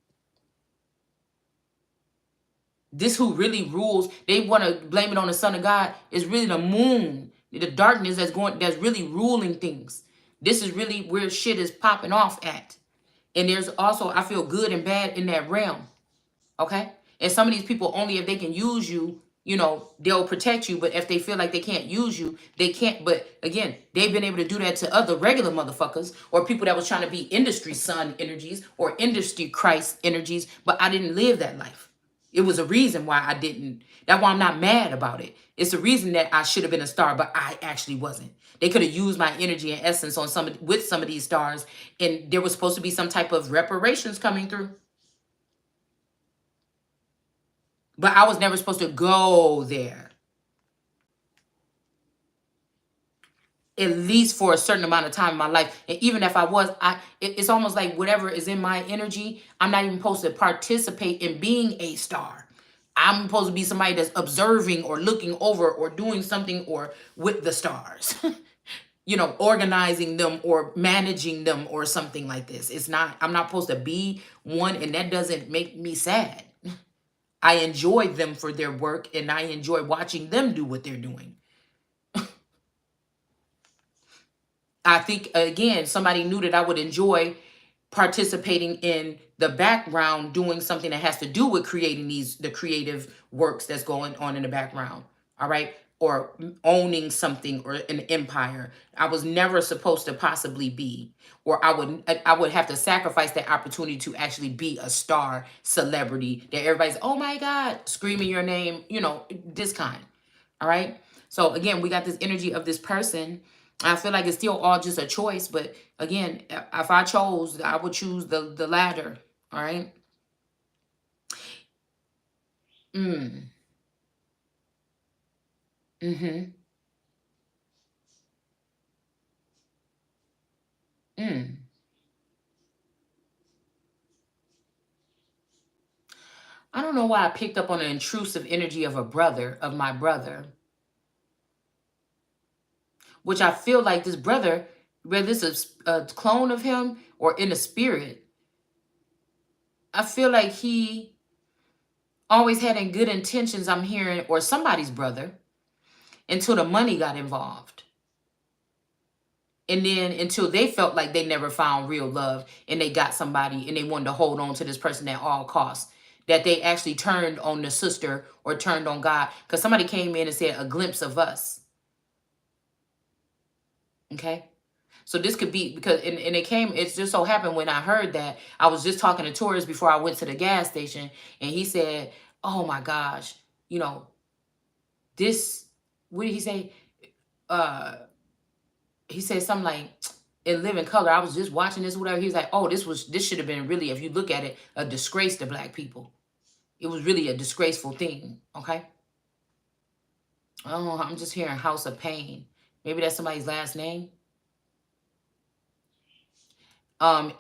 This who really rules. They want to blame it on the son of God. It's really the moon, the darkness that's really ruling things. This is really where shit is popping off at. And there's also, I feel, good and bad in that realm. Okay? And some of these people, only if they can use you, they'll protect you. But if they feel like they can't use you, they can't. But again, they've been able to do that to other regular motherfuckers or people that was trying to be industry sun energies or industry Christ energies. But I didn't live that life. It was a reason why I didn't. That's why I'm not mad about it. It's a reason that I should have been a star, but I actually wasn't. They could have used my energy and essence on with some of these stars, and there was supposed to be some type of reparations coming through. But I was never supposed to go there. At least for a certain amount of time in my life. And even if I was, it's almost like whatever is in my energy, I'm not even supposed to participate in being a star. I'm supposed to be somebody that's observing or looking over or doing something or with the stars. Organizing them or managing them or something like this. I'm not supposed to be one, and that doesn't make me sad. I enjoy them for their work, and I enjoy watching them do what they're doing. I think, again, somebody knew that I would enjoy participating in the background, doing something that has to do with creating the creative works that's going on in the background. All right. Or owning something or an empire. I was never supposed to possibly be, or I would have to sacrifice that opportunity to actually be a star celebrity that everybody's, oh my God, screaming your name, this kind. All right. So again, we got this energy of this person. I feel like it's still all just a choice, but again, if I chose, I would choose the latter. All right. Mm. Mm-hmm. Mm. I don't know why I picked up on the intrusive energy of of my brother, which I feel like this brother, whether it's a clone of him or in the spirit, I feel like he always had in good intentions, I'm hearing, or somebody's brother, until the money got involved. And then until they felt like they never found real love and they got somebody and they wanted to hold on to this person at all costs, that they actually turned on the sister or turned on God. Because somebody came in and said, a glimpse of us. Okay. So this could be because, and it just so happened when I heard that, I was just talking to tourists before I went to the gas station, and he said, oh my gosh, this, what did he say? Uh, he said something like, in living color, I was just watching this, whatever. He was like, oh, this should have been really, if you look at it, a disgrace to black people. It was really a disgraceful thing. Okay. Oh, I'm just hearing House of Pain. Maybe that's somebody's last name. And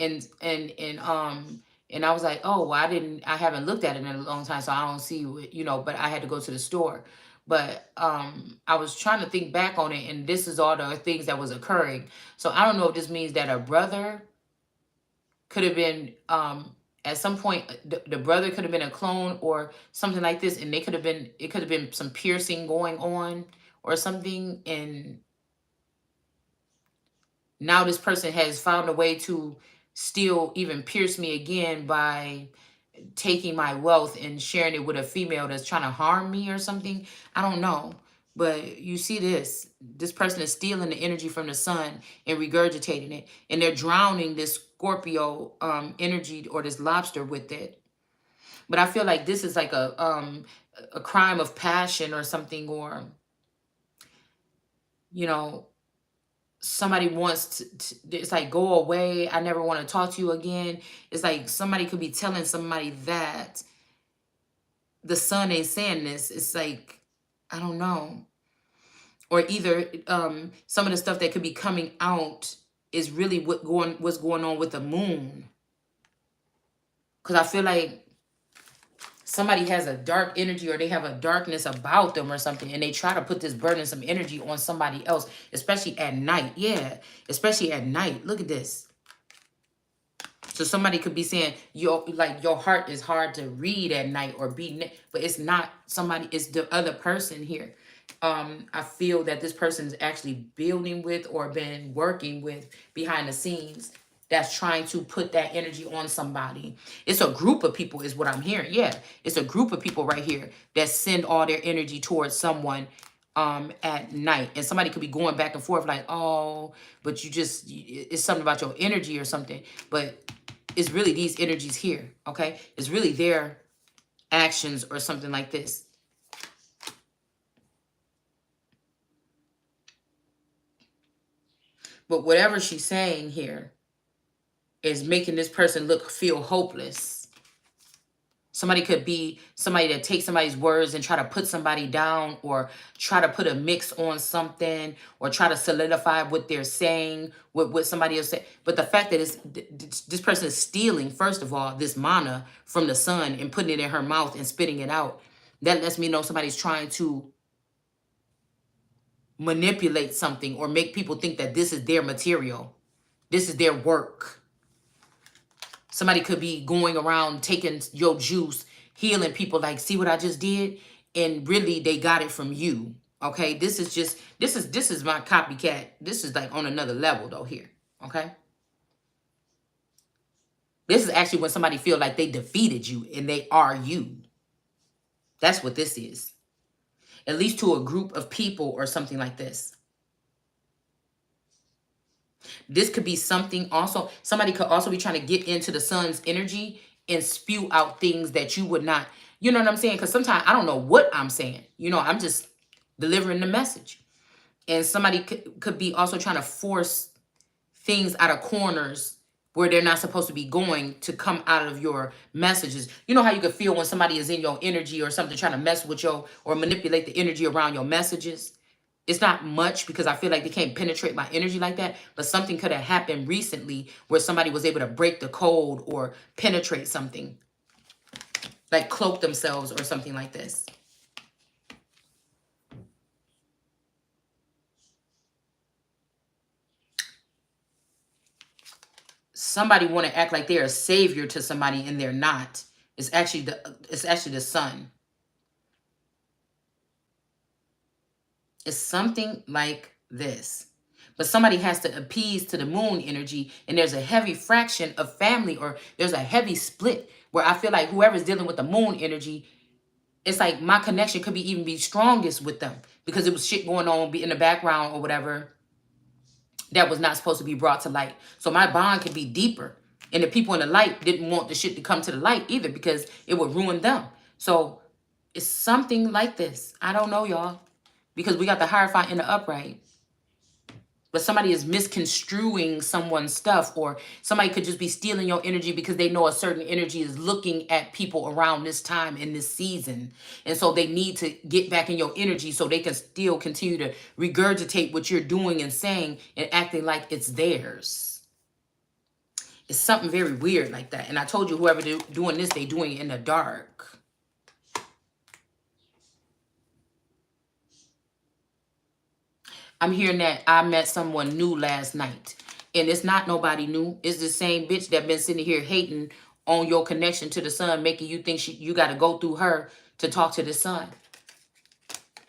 I was like, oh, well, I haven't looked at it in a long time, so I don't see but I had to go to the store. But I was trying to think back on it, and this is all the things that was occurring. So I don't know if this means that a brother could have been at some point, the brother could have been a clone or something like this, and it could have been some piercing going on or something, and now this person has found a way to still even pierce me again by taking my wealth and sharing it with a female that's trying to harm me or something. I don't know. But you see this person is stealing the energy from the sun and regurgitating it, and they're drowning this Scorpio energy or this lobster with it. But I feel like this is like a crime of passion or something, or you know somebody wants it's like, go away, I never want to talk to you again. It's like somebody could be telling somebody that the sun ain't saying this. It's like, I don't know. or either some of the stuff that could be coming out is really what's going on with the moon. Because I feel like somebody has a dark energy, or they have a darkness about them or something, and they try to put this burdensome energy on somebody else, especially at night. Yeah, especially at night. Look at this. So somebody could be saying your heart is hard to read at night, or but it's not somebody, it's the other person here. I feel that this person's actually building with or been working with behind the scenes, that's trying to put that energy on somebody. It's a group of people is what I'm hearing. Yeah, it's a group of people right here that send all their energy towards someone at night, and somebody could be going back and forth like, oh, but it's something about your energy or something, but it's really these energies here. Okay, it's really their actions or something like this. But whatever she's saying here is making this person feel hopeless. Somebody could be somebody that takes somebody's words and try to put somebody down, or try to put a mix on something, or try to solidify what they're saying, what somebody else said. But the fact that this person is stealing, first of all, this mana from the sun and putting it in her mouth and spitting it out, that lets me know somebody's trying to manipulate something or make people think that this is their material. This is their work. Somebody could be going around taking your juice, healing people like, see what I just did? And really they got it from you. Okay? This is my copycat. This is like on another level though here. Okay? This is actually when somebody feel like they defeated you and they are you. That's what this is. At least to a group of people or something like this. This could be something also. Somebody could also be trying to get into the sun's energy and spew out things that you would not. You know what I'm saying? Because sometimes I don't know what I'm saying. You know, I'm just delivering the message. And somebody could be also trying to force things out of corners where they're not supposed to be going to come out of your messages. You know how you could feel when somebody is in your energy or something, trying to mess with your, or manipulate the energy around your messages? It's not much because I feel like they can't penetrate my energy like that. But something could have happened recently where somebody was able to break the code or penetrate something. Like cloak themselves or something like this. Somebody want to act like they're a savior to somebody and they're not. It's actually the sun. It's something like this. But somebody has to appease to the moon energy, and there's a heavy fraction of family, or there's a heavy split where I feel like whoever's dealing with the moon energy, it's like my connection could be even be strongest with them because it was shit going on be in the background or whatever that was not supposed to be brought to light. So my bond could be deeper. And the people in the light didn't want the shit to come to the light either because it would ruin them. So it's something like this. I don't know, y'all. Because we got the Hierophant in the upright. But somebody is misconstruing someone's stuff, or somebody could just be stealing your energy because they know a certain energy is looking at people around this time in this season. And so they need to get back in your energy so they can still continue to regurgitate what you're doing and saying and acting like it's theirs. It's something very weird like that. And I told you, whoever doing this, they doing it in the dark. I'm hearing that I met someone new last night. And it's not nobody new. It's the same bitch that been sitting here hating on your connection to the sun, making you think you got to go through her to talk to the sun.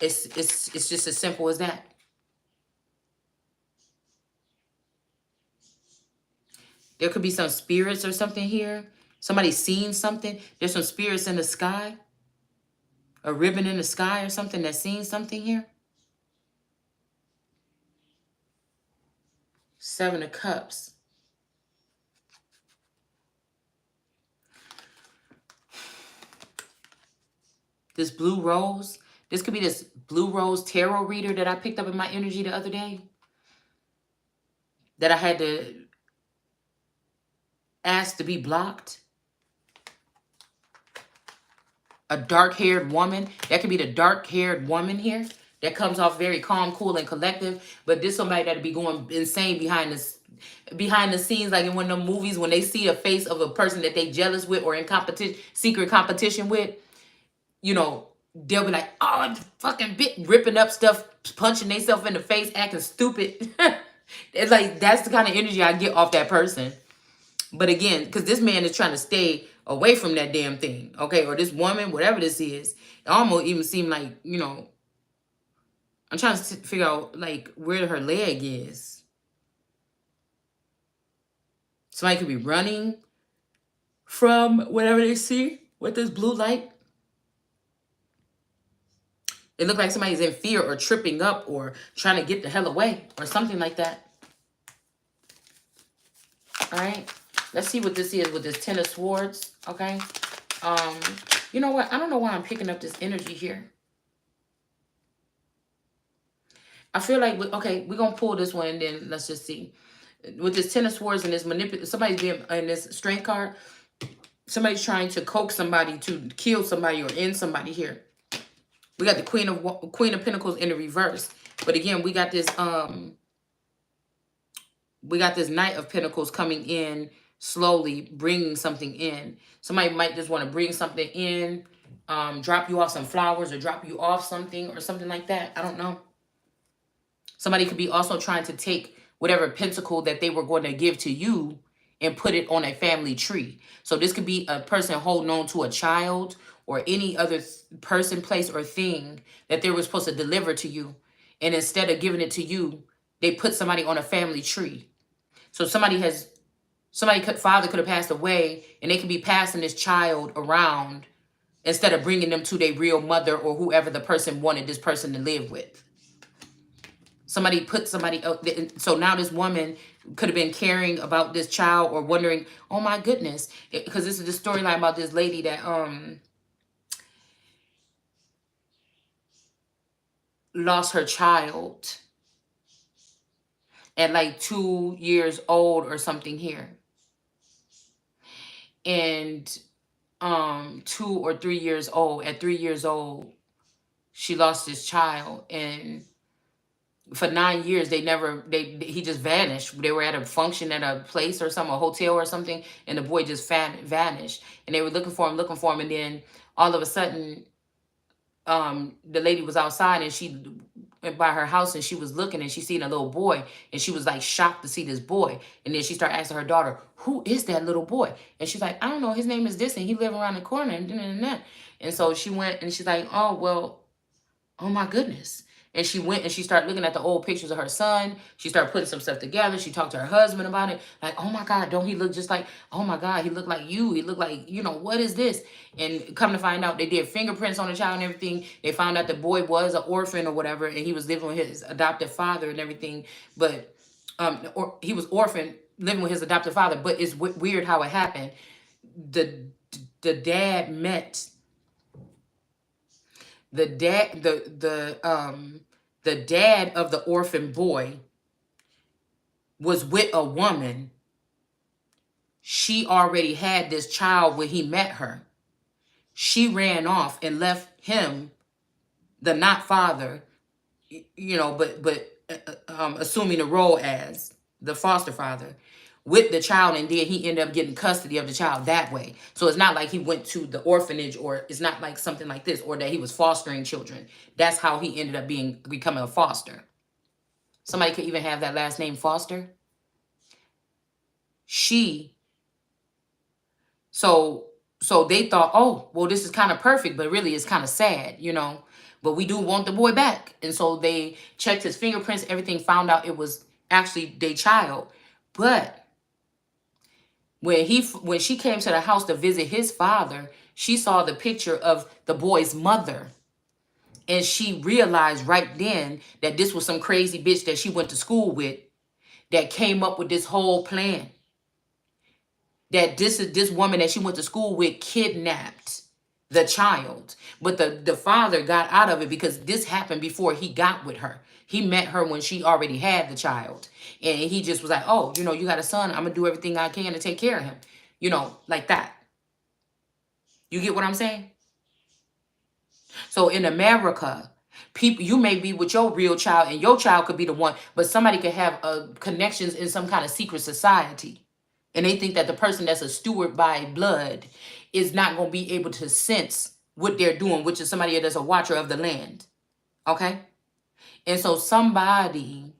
It's just as simple as that. There could be some spirits or something here. Somebody's seen something. There's some spirits in the sky. A ribbon in the sky or something that's seen something here. 7 of Cups. This blue rose. This could be this blue rose tarot reader that I picked up in my energy the other day. That I had to ask to be blocked. A dark-haired woman. That could be the dark-haired woman here that comes off very calm, cool, and collective. But this somebody that'd be going insane behind the scenes, like in one of them movies when they see a face of a person that they jealous with or in competition, secret competition with, you know, they'll be like, oh, fucking bit, ripping up stuff, punching themselves in the face, acting stupid. It's like, that's the kind of energy I get off that person. But again, because this man is trying to stay away from that damn thing, okay? Or this woman, whatever this is, it almost even seemed like, you know, I'm trying to figure out, like, where her leg is. Somebody could be running from whatever they see with this blue light. It looked like somebody's in fear or tripping up or trying to get the hell away or something like that. All right. Let's see what this is with this Ten of Swords. Okay. You know what? I don't know why I'm picking up this energy here. I feel like, okay, we're going to pull this one and then let's just see. With this Ten of Swords and this somebody's being in this Strength card, somebody's trying to coax somebody to kill somebody or end somebody here. We got the Queen of Pentacles in the reverse. But again, we got this Knight of Pentacles coming in slowly, bringing something in. Somebody might just want to bring something in, drop you off some flowers or drop you off something or something like that. I don't know. Somebody could be also trying to take whatever pentacle that they were going to give to you and put it on a family tree. So this could be a person holding on to a child or any other person, place, or thing that they were supposed to deliver to you. And instead of giving it to you, they put somebody on a family tree. So father could have passed away and they could be passing this child around instead of bringing them to their real mother or whoever the person wanted this person to live with. Somebody put somebody else. So now this woman could have been caring about this child or wondering, oh my goodness, because this is the storyline about this lady that lost her child at like 2 years old or something here. And 2 or 3 years old. At 3 years old, she lost this child, and for 9 years he just vanished. They were at a function at a place or something, a hotel or something, and the boy just vanished. And they were looking for him, and then all of a sudden, the lady was outside and she went by her house and she was looking and she seen a little boy and she was like shocked to see this boy. And then she started asking her daughter, who is that little boy? And she's like, I don't know, his name is this and he live around the corner and so she went and she's like, oh well, oh my goodness. And she went and she started looking at the old pictures of her son. She started putting some stuff together. She talked to her husband about it. Like, oh my God, don't he look just like, oh my God, he looked like you. He looked like, you know, what is this? And come to find out, they did fingerprints on the child and everything. They found out the boy was an orphan or whatever, and he was living with his adoptive father and everything. But or he was orphaned, living with his adoptive father. But it's weird how it happened. The dad met the dad of the orphan boy was with a woman. She already had this child when he met her. She ran off and left him, the not father, you know, but assuming the role as the foster father, with the child, and then he ended up getting custody of the child that way. So it's not like he went to the orphanage, or it's not like something like this, or that he was fostering children. That's how he ended up becoming a foster. Somebody could even have that last name, Foster. So they thought, oh, well, this is kind of perfect, but really it's kind of sad, you know. But we do want the boy back. And so they checked his fingerprints, everything, found out it was actually their child. But when she came to the house to visit his father, she saw the picture of the boy's mother. And she realized right then that this was some crazy bitch that she went to school with that came up with this whole plan. That this woman that she went to school with kidnapped the child. But the father got out of it because this happened before he got with her. He met her when she already had the child. And he just was like, oh, you know, you got a son. I'm going to do everything I can to take care of him. You know, like that. You get what I'm saying? So in America, People, you may be with your real child and your child could be the one, but somebody could have connections in some kind of secret society. And they think that the person that's a steward by blood is not going to be able to sense what they're doing, which is somebody that's a watcher of the land. Okay? And so somebody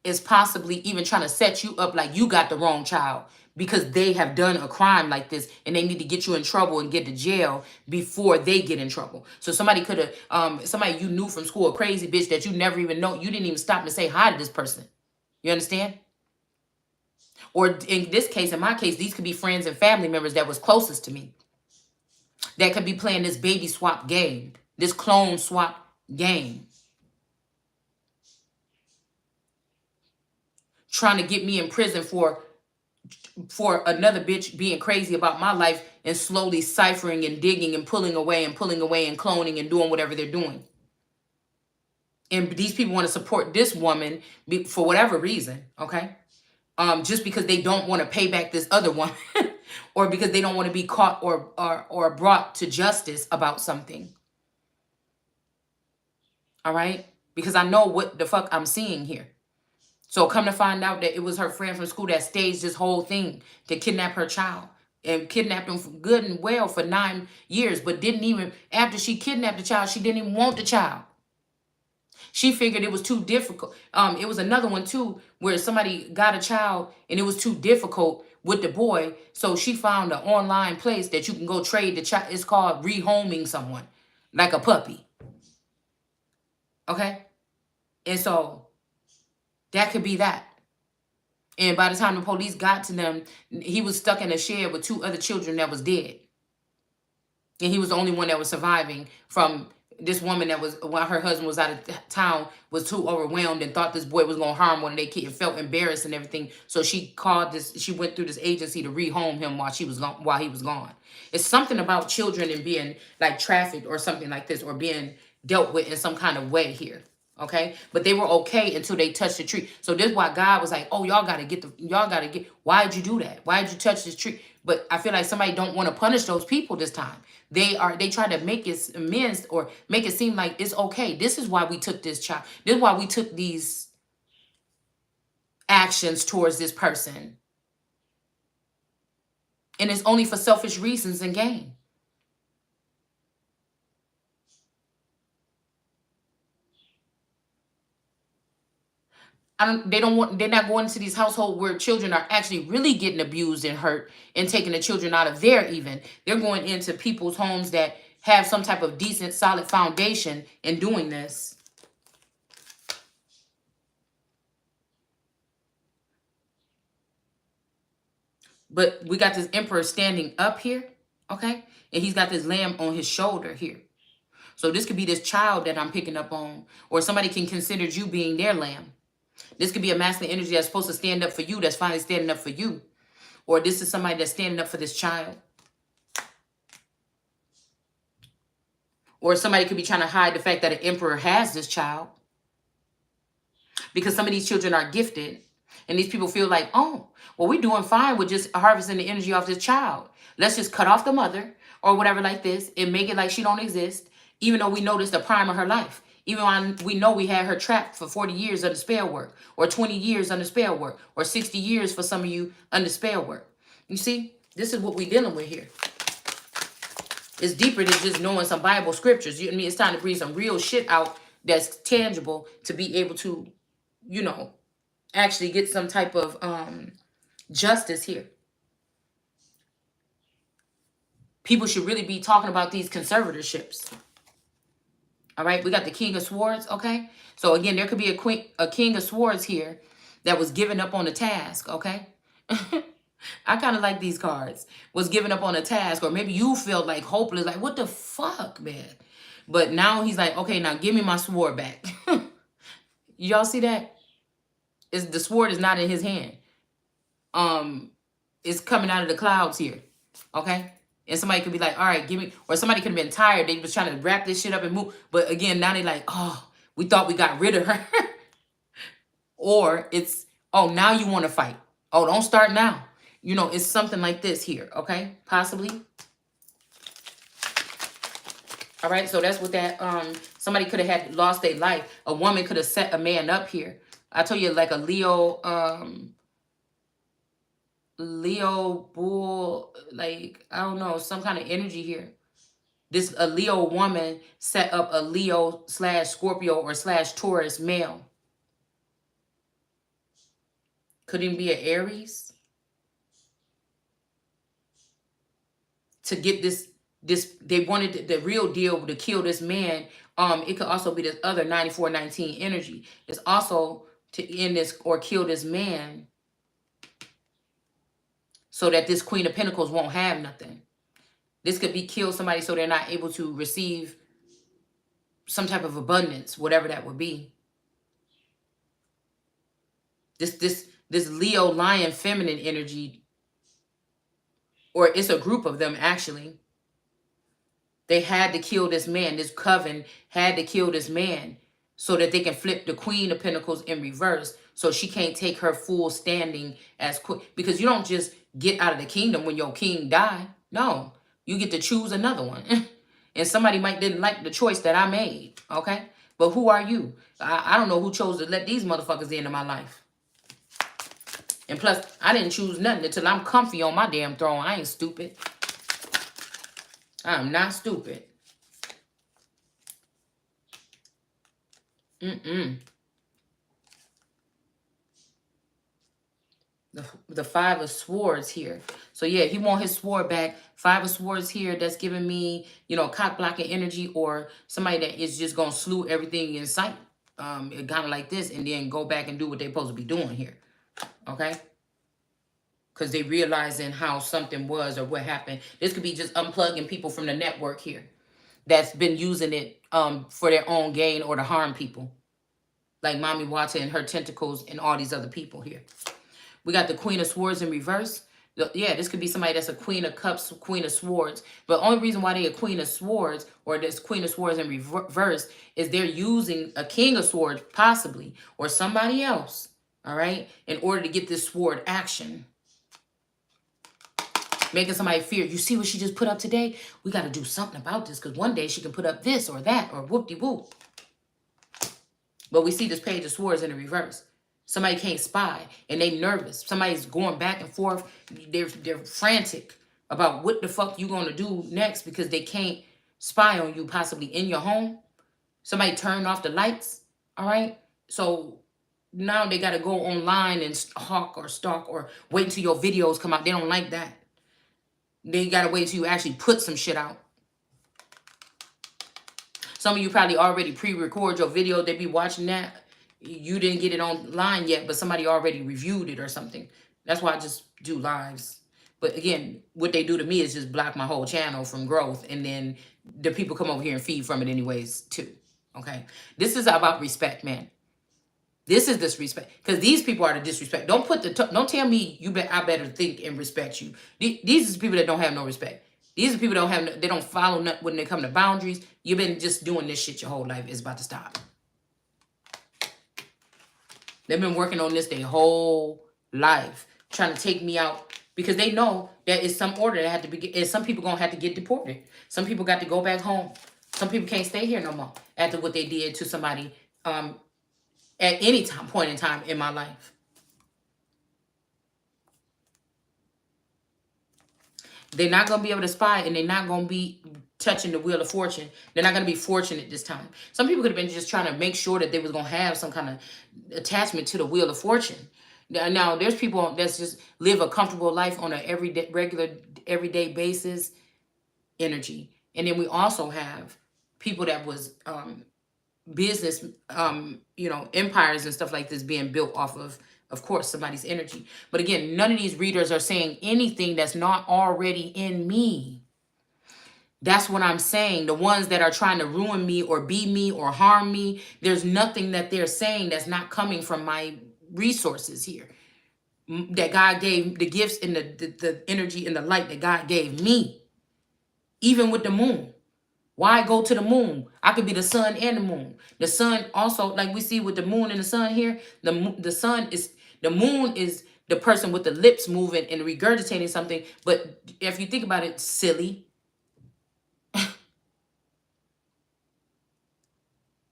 is possibly even trying to set you up like you got the wrong child because they have done a crime like this and they need to get you in trouble and get to jail before they get in trouble. So somebody could have, somebody you knew from school, a crazy bitch that you never even know, you didn't even stop to say hi to this person. You understand? Or in this case, in my case, these could be friends and family members that was closest to me that could be playing this baby swap game, this clone swap game, trying to get me in prison for another bitch being crazy about my life and slowly ciphering and digging and pulling away and cloning and doing whatever they're doing. And these people want to support this woman for whatever reason, okay? Just because they don't want to pay back this other one or because they don't want to be caught or brought to justice about something. All right? Because I know what the fuck I'm seeing here. So come to find out that it was her friend from school that staged this whole thing to kidnap her child and kidnapped him for good and well for 9 years, but didn't even, after she kidnapped the child, she didn't even want the child. She figured it was too difficult. It was another one too, where somebody got a child and it was too difficult with the boy. So she found an online place that you can go trade the child. It's called rehoming someone, like a puppy. Okay? And so that could be that. And by the time the police got to them, he was stuck in a shed with 2 other children that was dead. And he was the only one that was surviving from this woman that was, while her husband was out of town, was too overwhelmed and thought this boy was going to harm one of their kids and felt embarrassed and everything. So she went through this agency to rehome him while he was gone. It's something about children and being like trafficked or something like this, or being dealt with in some kind of way here. Okay, but they were okay until they touched the tree. So this is why God was like, "Oh, y'all gotta get. Why did you do that? Why did you touch this tree?" But I feel like somebody don't want to punish those people this time. They try to make it amends or make it seem like it's okay. This is why we took this child. This is why we took these actions towards this person, and it's only for selfish reasons and gain. They're not going to these households where children are actually really getting abused and hurt and taking the children out of there even. They're going into people's homes that have some type of decent, solid foundation in doing this. But we got this emperor standing up here, okay? And he's got this lamb on his shoulder here. So this could be this child that I'm picking up on, or somebody can consider you being their lamb. This could be a masculine energy that's supposed to stand up for you, that's finally standing up for you. Or this is somebody that's standing up for this child. Or somebody could be trying to hide the fact that an emperor has this child. Because some of these children are gifted. And these people feel like, oh, well, we're doing fine with just harvesting the energy off this child. Let's just cut off the mother or whatever like this and make it like she don't exist. Even though we know this the prime of her life. Even when we know we had her trapped for 40 years under spell work, or 20 years under spell work, or 60 years for some of you under spell work. You see, this is what we're dealing with here. It's deeper than just knowing some Bible scriptures. You know what I mean? It's time to bring some real shit out that's tangible to be able to, you know, actually get some type of justice here. People should really be talking about these conservatorships. All right, we got the King of Swords, okay? So again, there could be a King of Swords here that was given up on a task, okay? I kind of like these cards. Was given up on a task, or maybe you felt like hopeless, like, what the fuck, man? But now he's like, okay, now give me my sword back. Y'all see that? The sword is not in his hand. It's coming out of the clouds here, okay? And somebody could be like, all right, give me, or somebody could have been tired. They was trying to wrap this shit up and move. But again, now they like, oh, we thought we got rid of her. Or it's, oh, now you want to fight. Oh, don't start now. You know, it's something like this here, okay? Possibly. All right, so that's what that somebody could have had lost their life. A woman could have set a man up here. I told you, like a Leo bull, like I don't know, some kind of energy here. This a Leo woman set up a Leo slash Scorpio or slash Taurus male. Could even be an Aries to get this. They wanted the real deal to kill this man. It could also be this other 9419 energy. It's also to end this or kill this man so that this Queen of Pentacles won't have nothing. This could be kill somebody so they're not able to receive some type of abundance, whatever that would be. This Leo lion feminine energy, or it's a group of them actually. They had to kill this man. This coven had to kill this man so that they can flip the Queen of Pentacles in reverse, so she can't take her full standing as queen. Because you don't just get out of the kingdom when your king die. No, you get to choose another one. And somebody might didn't like the choice that I made, okay? But who are you? I don't know who chose to let these motherfuckers into my life. And plus, I didn't choose nothing until I'm comfy on my damn throne. I ain't stupid. I'm not stupid. The Five of Swords here. So yeah, he want his sword back. Five of Swords here, that's giving me, you know, cock blocking energy, or somebody that is just going to slew everything in sight. Kind of like this, and then go back and do what they're supposed to be doing here. Okay? Because they realizing how something was or what happened. This could be just unplugging people from the network here that's been using it for their own gain or to harm people. Like Mommy Wata and her tentacles and all these other people here. We got the Queen of Swords in reverse. Yeah, this could be somebody that's a Queen of Cups, Queen of Swords. But the only reason why they a Queen of Swords or this Queen of Swords in reverse is they're using a King of Swords, possibly, or somebody else, all right, in order to get this sword action. Making somebody fear. You see what she just put up today? We got to do something about this because one day she can put up this or that or whoop-de-whoop. But we see this Page of Swords in the reverse. Somebody can't spy and they nervous. Somebody's going back and forth. They're frantic about what the fuck you gonna do next because they can't spy on you possibly in your home. Somebody turned off the lights, all right? So now they gotta go online and hawk or stalk or wait until your videos come out. They don't like that. They gotta wait till you actually put some shit out. Some of you probably already pre-record your video. They be watching that. You didn't get it online yet, but somebody already reviewed it or something. That's why I just do lives. But again, what they do to me is just block my whole channel from growth. And then the people come over here and feed from it anyways, too. Okay? This is about respect, man. This is disrespect. Because these people are the disrespect. Don't put don't tell me I better think and respect you. These are people that don't have no respect. These are people that they don't follow nothing when they come to boundaries. You've been just doing this shit your whole life. It's about to stop. They've been working on this their whole life, trying to take me out because they know that it's some order that had to be. And some people gonna have to get deported. Some people got to go back home. Some people can't stay here no more after what they did to somebody at any point in time in my life. They're not gonna be able to spy, and they're not gonna be touching the wheel of fortune. They're not gonna be fortunate this time. Some people could have been just trying to make sure that they was gonna have some kind of attachment to the wheel of fortune. Now there's people that's just live a comfortable life on a everyday basis energy. And then we also have people that was business empires and stuff like this being built off of course, somebody's energy. But again, none of these readers are saying anything that's not already in me. That's what I'm saying. The ones that are trying to ruin me or be me or harm me, there's nothing that they're saying that's not coming from my resources here. That God gave, the gifts and the energy and the light that God gave me. Even with the moon. Why go to the moon? I could be the sun and the moon. The sun also, like we see with the moon and the sun here, the moon is the person with the lips moving and regurgitating something. But if you think about it, silly,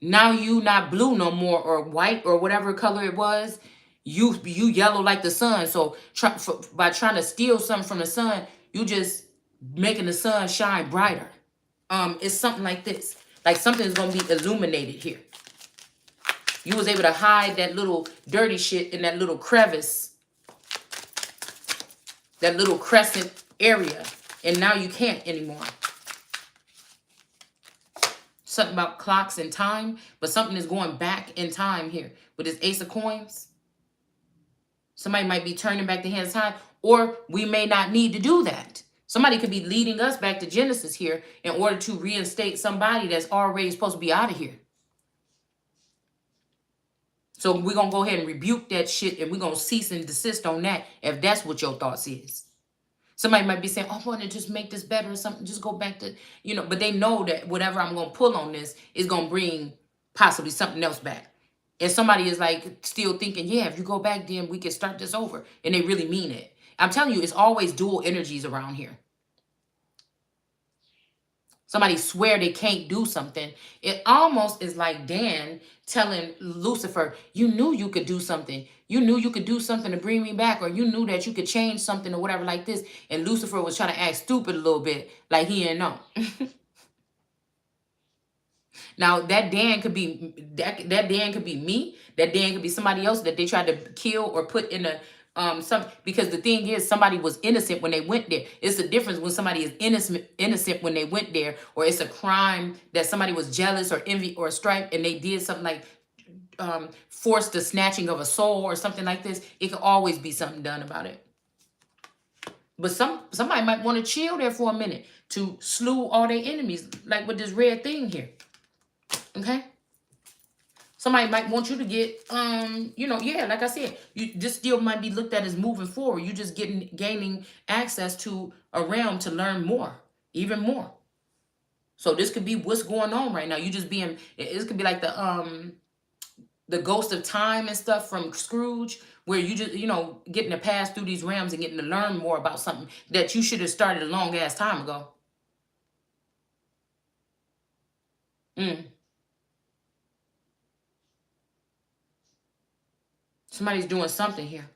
Now you not blue no more, or white, or whatever color it was. You yellow like the sun. So by trying to steal something from the sun, you just making the sun shine brighter. It's something like this. Like something is gonna be illuminated here. You was able to hide that little dirty shit in that little crevice, that little crescent area, and now you can't anymore. Something about clocks and time, but something is going back in time here with this Ace of Coins. Somebody might be turning back the hands of time, or we may not need to do that. Somebody could be leading us back to Genesis here in order to reinstate somebody that's already supposed to be out of here. So we're going to go ahead and rebuke that shit, and we're going to cease and desist on that if that's what your thoughts is. Somebody might be saying, oh, I want to just make this better or something. Just go back to, but they know that whatever I'm going to pull on this is going to bring possibly something else back. And somebody is like still thinking, yeah, if you go back, then we can start this over. And they really mean it. I'm telling you, it's always dual energies around here. Somebody swear they can't do something. It almost is like Dan telling Lucifer, you knew you could do something. You knew you could do something to bring me back, or you knew that you could change something or whatever like this. And Lucifer was trying to act stupid a little bit, like he didn't know. Now that Dan could be that Dan could be me. That Dan could be somebody else that they tried to kill or put in a some, because the thing is, somebody was innocent when they went there. It's the difference when somebody is innocent when they went there, or it's a crime that somebody was jealous or envy or strife and they did something like forced the snatching of a soul or something like this. It could always be something done about it. But somebody might want to chill there for a minute to slew all their enemies, like with this red thing here. Okay? Somebody might want you to get, yeah, like I said, this still might be looked at as moving forward. You just gaining access to a realm to learn more, even more. So this could be what's going on right now. You just being, it could be like the ghost of time and stuff from Scrooge, where you just, getting to pass through these realms and getting to learn more about something that you should have started a long ass time ago. Somebody's doing something here.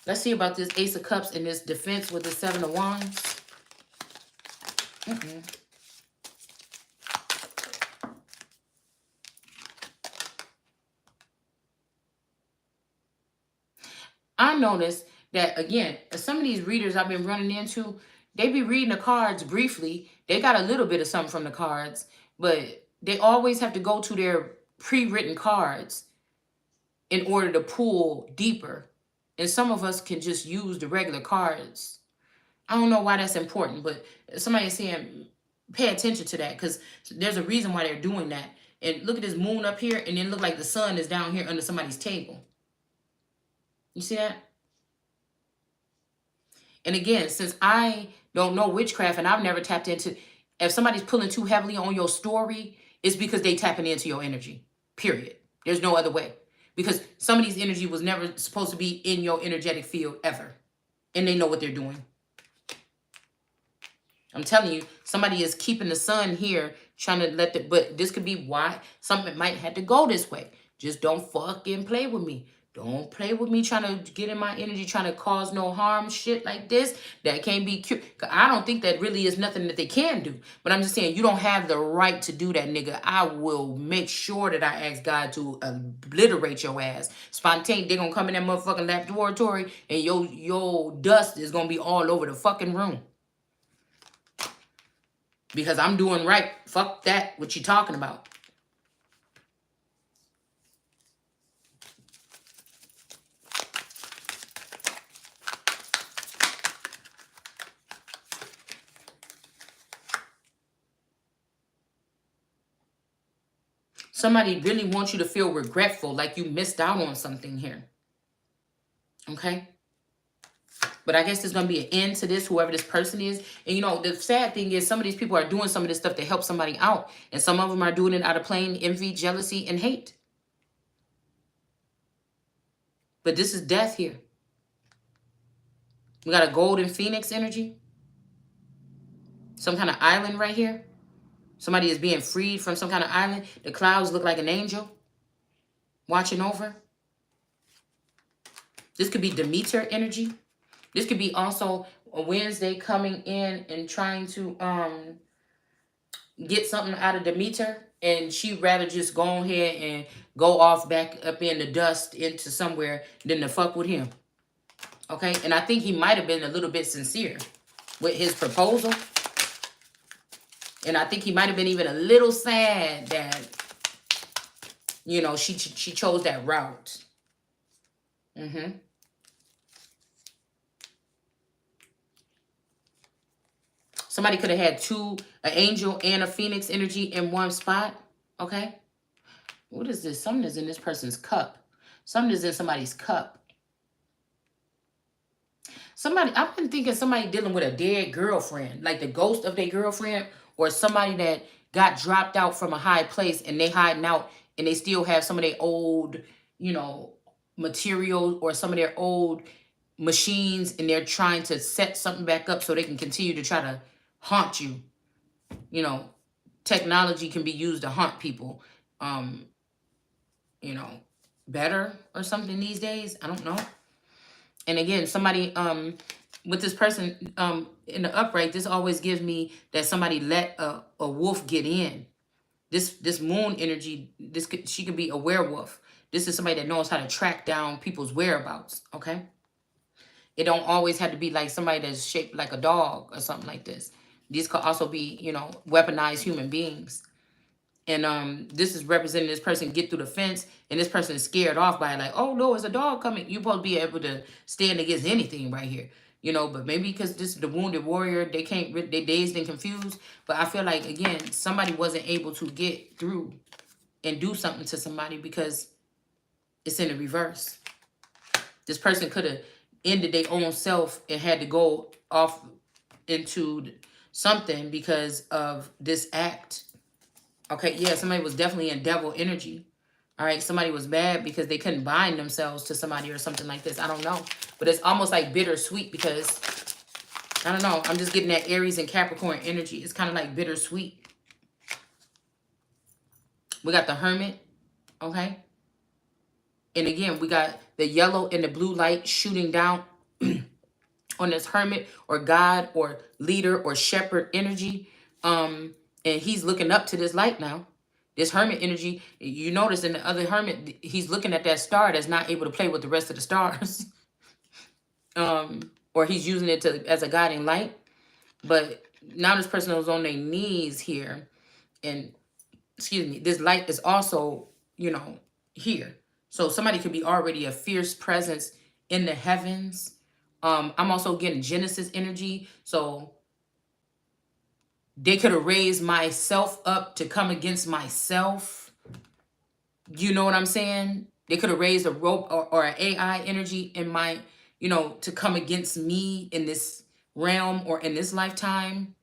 Let's see about this Ace of Cups and this defense with the Seven of Wands. I noticed that, again, some of these readers I've been running into, they be reading the cards briefly. They got a little bit of something from the cards, but they always have to go to their pre-written cards in order to pull deeper. And some of us can just use the regular cards. I don't know why that's important, but somebody is saying pay attention to that, because there's a reason why they're doing that. And look at this moon up here, and then look like the sun is down here under somebody's table. You see that? And again, since I don't know witchcraft and I've never tapped into, if somebody's pulling too heavily on your story, it's because they tapping into your energy, period. There's no other way. Because somebody's energy was never supposed to be in your energetic field ever. And they know what they're doing. I'm telling you, somebody is keeping the sun here, trying to let the, but this could be why something might have to go this way. Just don't fucking play with me. Don't play with me trying to get in my energy, trying to cause no harm, shit like this. That can't be cute. I don't think that really is nothing that they can do. But I'm just saying, you don't have the right to do that, nigga. I will make sure that I ask God to obliterate your ass. Spontaneous, they're going to come in that motherfucking laboratory and your dust is going to be all over the fucking room. Because I'm doing right. Fuck that. What you talking about? Somebody really wants you to feel regretful, like you missed out on something here. Okay? But I guess there's going to be an end to this, whoever this person is. And, the sad thing is some of these people are doing some of this stuff to help somebody out. And some of them are doing it out of plain envy, jealousy, and hate. But this is death here. We got a golden phoenix energy. Some kind of island right here. Somebody is being freed from some kind of island. The clouds look like an angel watching over. This could be Demeter energy. This could be also a Wednesday coming in and trying to get something out of Demeter, and she rather just go ahead and go off back up in the dust into somewhere than to fuck with him. Okay, and I think he might have been a little bit sincere with his proposal. And I think he might have been even a little sad that, you know, she chose that route. Somebody could have had an angel and a phoenix energy in one spot. Okay. What is this? Something is in this person's cup. Something is in somebody's cup. I've been thinking somebody dealing with a dead girlfriend, like the ghost of their girlfriend, or somebody that got dropped out from a high place and they hiding out and they still have some of their old, you know, material or some of their old machines, and they're trying to set something back up so they can continue to try to haunt you. You know, technology can be used to haunt people, you know, better or something these days. I don't know. And again, somebody with this person in the upright, this always gives me that somebody let a wolf get in. This moon energy, she could be a werewolf. This is somebody that knows how to track down people's whereabouts. Okay, it don't always have to be like somebody that's shaped like a dog or something like this. These could also be, you know, weaponized human beings. And this is representing this person get through the fence, and this person is scared off by it, like, oh no, it's a dog coming. You're supposed to be able to stand against anything right here, you know. But maybe because this is the wounded warrior, they can't, they dazed and confused. But I feel like, again, somebody wasn't able to get through and do something to somebody because it's in the reverse. This person could have ended their own self and had to go off into something because of this act. Okay, yeah, somebody was definitely in devil energy. All right, somebody was bad because they couldn't bind themselves to somebody or something like this. I don't know. But it's almost like bittersweet because, I don't know, I'm just getting that Aries and Capricorn energy. It's kind of like bittersweet. We got the Hermit, okay? And again, we got the yellow and the blue light shooting down on this Hermit or God or leader or shepherd energy. And he's looking up to this light now. This Hermit energy, you notice in the other Hermit, he's looking at that star that's not able to play with the rest of the stars. Or he's using it as a guiding light. But now this person is on their knees here. And, excuse me, this light is also, you know, here. So somebody could be already a fierce presence in the heavens. I'm also getting Genesis energy. So they could have raised myself up to come against myself. You know what I'm saying? They could have raised a rope or an AI energy in my, you know, to come against me in this realm or in this lifetime.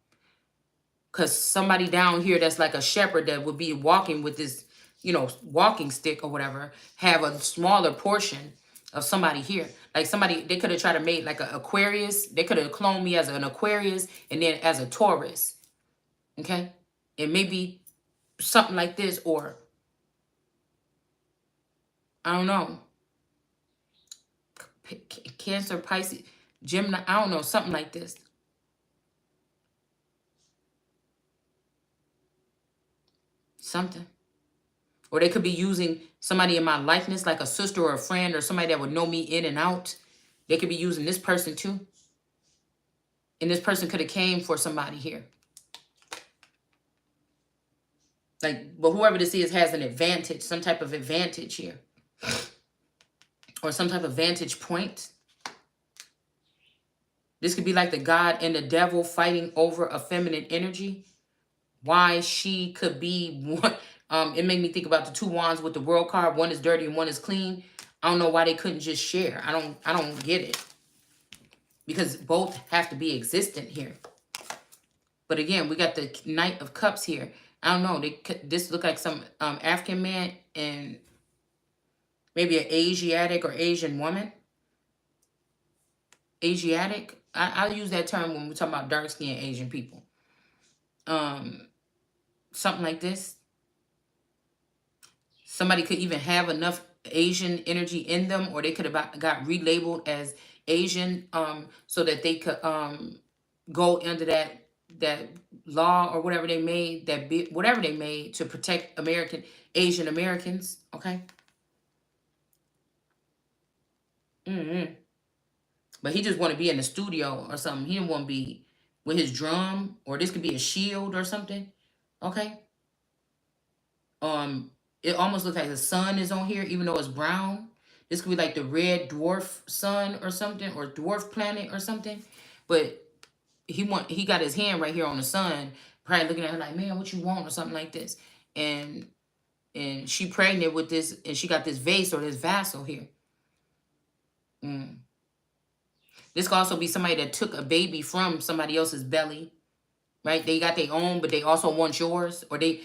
Because somebody down here that's like a shepherd that would be walking with this, you know, walking stick or whatever, have a smaller portion of somebody here. Like somebody, they could have tried to make like an Aquarius. They could have cloned me as an Aquarius and then as a Taurus. Okay? And maybe something like this, or I don't know. Cancer, Pisces, Gemini, I don't know, something like this. Something. Or they could be using somebody in my likeness, like a sister or a friend or somebody that would know me in and out. They could be using this person too. And this person could have came for somebody here. Like, but whoever this is has an advantage, some type of advantage here. Or some type of vantage point. This could be like the God and the devil fighting over a feminine energy. Why she could be one. It made me think about the two wands with the world card. One is dirty and one is clean. I don't know why they couldn't just share. I don't get it. Because both have to be existent here. But again, we got the Knight of Cups here. I don't know. This look like some African man and maybe an Asiatic or Asian woman. Asiatic. I'll use that term when we talk about dark-skinned Asian people. something like this. Somebody could even have enough Asian energy in them, or they could have got relabeled as Asian, so that they could go under that law or whatever they made, whatever they made to protect Asian Americans. Okay. Mm-hmm. But he just want to be in the studio or something. He didn't want to be with his drum, or this could be a shield or something. Okay. Um, it almost looks like the sun is on here, even though it's brown. This could be like the red dwarf sun or something, or dwarf planet or something. But he got his hand right here on the sun, probably looking at her like, man, what you want or something like this. And she pregnant with this, and she got this vase or this vassal here. Mm. This could also be somebody that took a baby from somebody else's belly, right? They got their own, but they also want yours, or they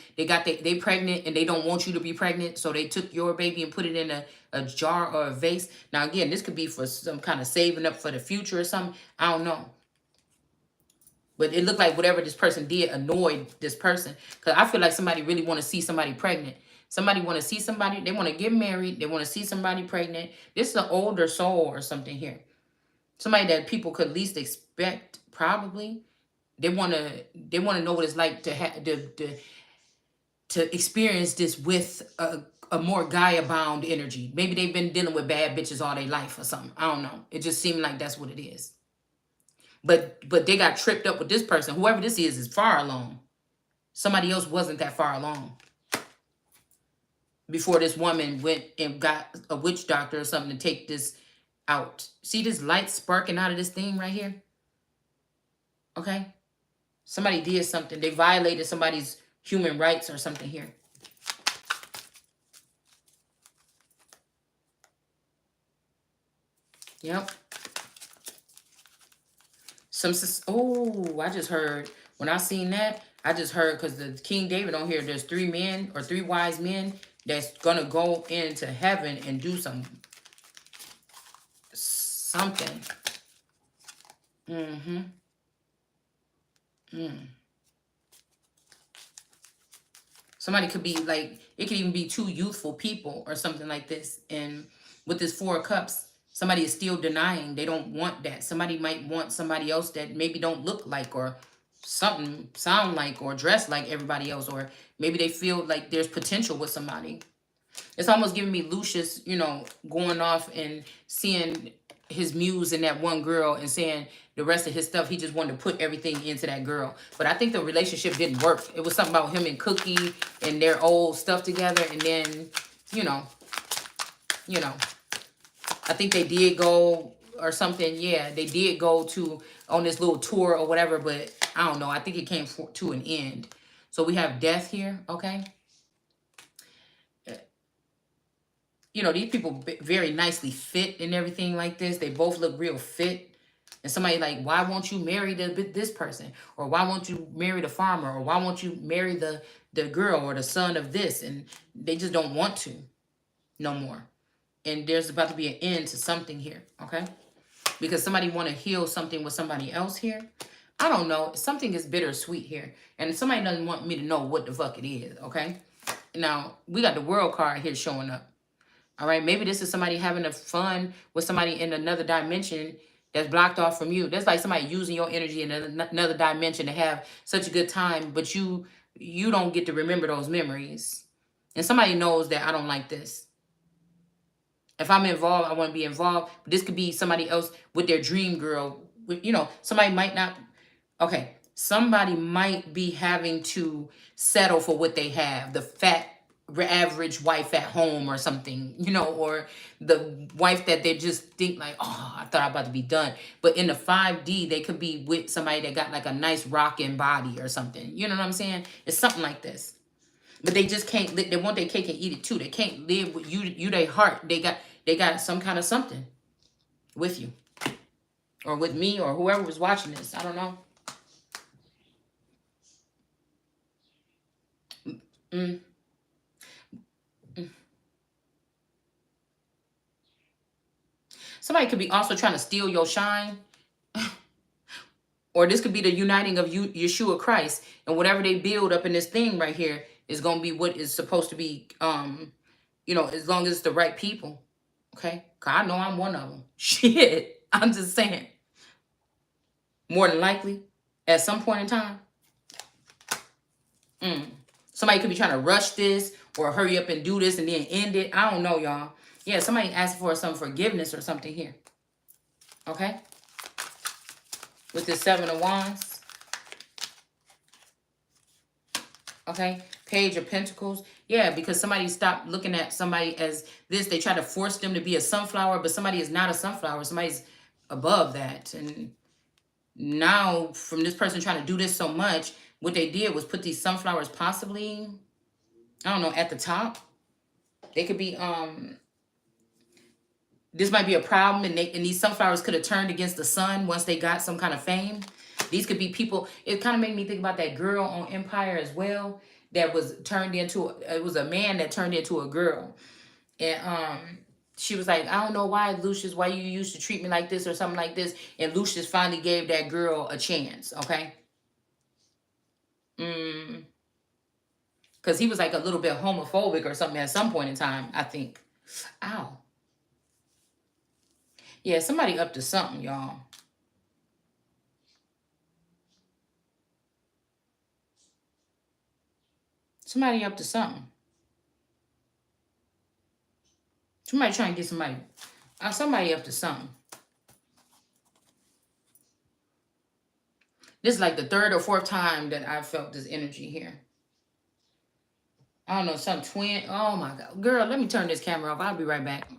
pregnant and they don't want you to be pregnant, so they took your baby and put it in a jar or a vase. Now again, this could be for some kind of saving up for the future or something. I don't know. But it looked like whatever this person did annoyed this person. Because I feel like somebody really want to see somebody pregnant. Somebody want to see somebody, they want to get married, they want to see somebody pregnant. This is an older soul or something here. Somebody that people could least expect, probably. They want to know what it's like to have to experience this with a more Gaia bound energy. Maybe they've been dealing with bad bitches all their life or something. I don't know. It just seemed like that's what it is. But they got tripped up with this person. Whoever this is far along. Somebody else wasn't that far along before this woman went and got a witch doctor or something to take this out. See this light sparking out of this thing right here? Okay? Somebody did something. They violated somebody's human rights or something here. Yep. I just heard, when I seen that, I just heard, because the King David on here, there's 3 men or 3 wise men that's gonna go into heaven and do something. Mm-hmm. Somebody could be like, it could even be 2 youthful people or something like this. And with this 4 of Cups, somebody is still denying. They don't want that. Somebody might want somebody else that maybe don't look like or something, sound like or dress like everybody else. Or maybe they feel like there's potential with somebody. It's almost giving me Lucius, going off and seeing his muse in that one girl and saying the rest of his stuff, he just wanted to put everything into that girl. But I think the relationship didn't work. It was something about him and Cookie and their old stuff together. And then, you know, I think they did go or something. Yeah, they did go on this little tour or whatever. But I don't know. I think it came to an end. So we have death here. Okay. These people very nicely fit and everything like this. They both look real fit. And somebody like, why won't you marry this person? Or why won't you marry the farmer? Or why won't you marry the girl or the son of this? And they just don't want to no more. And there's about to be an end to something here, okay? Because somebody want to heal something with somebody else here. I don't know. Something is bittersweet here. And somebody doesn't want me to know what the fuck it is, okay? Now, we got the world card here showing up. All right, maybe this is somebody having a fun with somebody in another dimension that's blocked off from you. That's like somebody using your energy in another dimension to have such a good time, but you don't get to remember those memories. And somebody knows that I don't like this. If I'm involved, I want to be involved. But this could be somebody else with their dream girl. Somebody might not. Okay, somebody might be having to settle for what they have. The fat average wife at home or something, or the wife that they just think like, oh, I thought I was about to be done. But in the 5D, they could be with somebody that got like a nice rocking body or something. You know what I'm saying? It's something like this. But they just can't, they want their cake and eat it too. They can't live with you, their heart. They got some kind of something with you. Or with me or whoever was watching this. I don't know. Mm. Somebody could be also trying to steal your shine. Or this could be the uniting of Yeshua Christ, and whatever they build up in this thing right here is going to be what is supposed to be, as long as it's the right people. Okay? 'Cause I know I'm one of them. Shit. I'm just saying. More than likely, at some point in time. Somebody could be trying to rush this or hurry up and do this and then end it. I don't know, y'all. Yeah, somebody asked for some forgiveness or something here. Okay? With this 7 of Wands. Okay? Page of Pentacles. Yeah, because somebody stopped looking at somebody as this. They try to force them to be a sunflower, but somebody is not a sunflower. Somebody's above that. And now, from this person trying to do this so much, what they did was put these sunflowers possibly, I don't know, at the top. They could be, this might be a problem, and these sunflowers could have turned against the sun once they got some kind of fame. These could be people. It kind of made me think about that girl on Empire as well that was turned into, it was a man that turned into a girl. And she was like, I don't know why, Lucius, why you used to treat me like this or something like this. And Lucius finally gave that girl a chance, okay? Because he was like a little bit homophobic or something at some point in time, I think. Ow. Yeah, somebody up to something, y'all. Somebody up to something. Somebody trying to get somebody up to something. This is like the 3rd or 4th time that I felt this energy here. I don't know, some twin. Oh my God. Girl, let me turn this camera off. I'll be right back.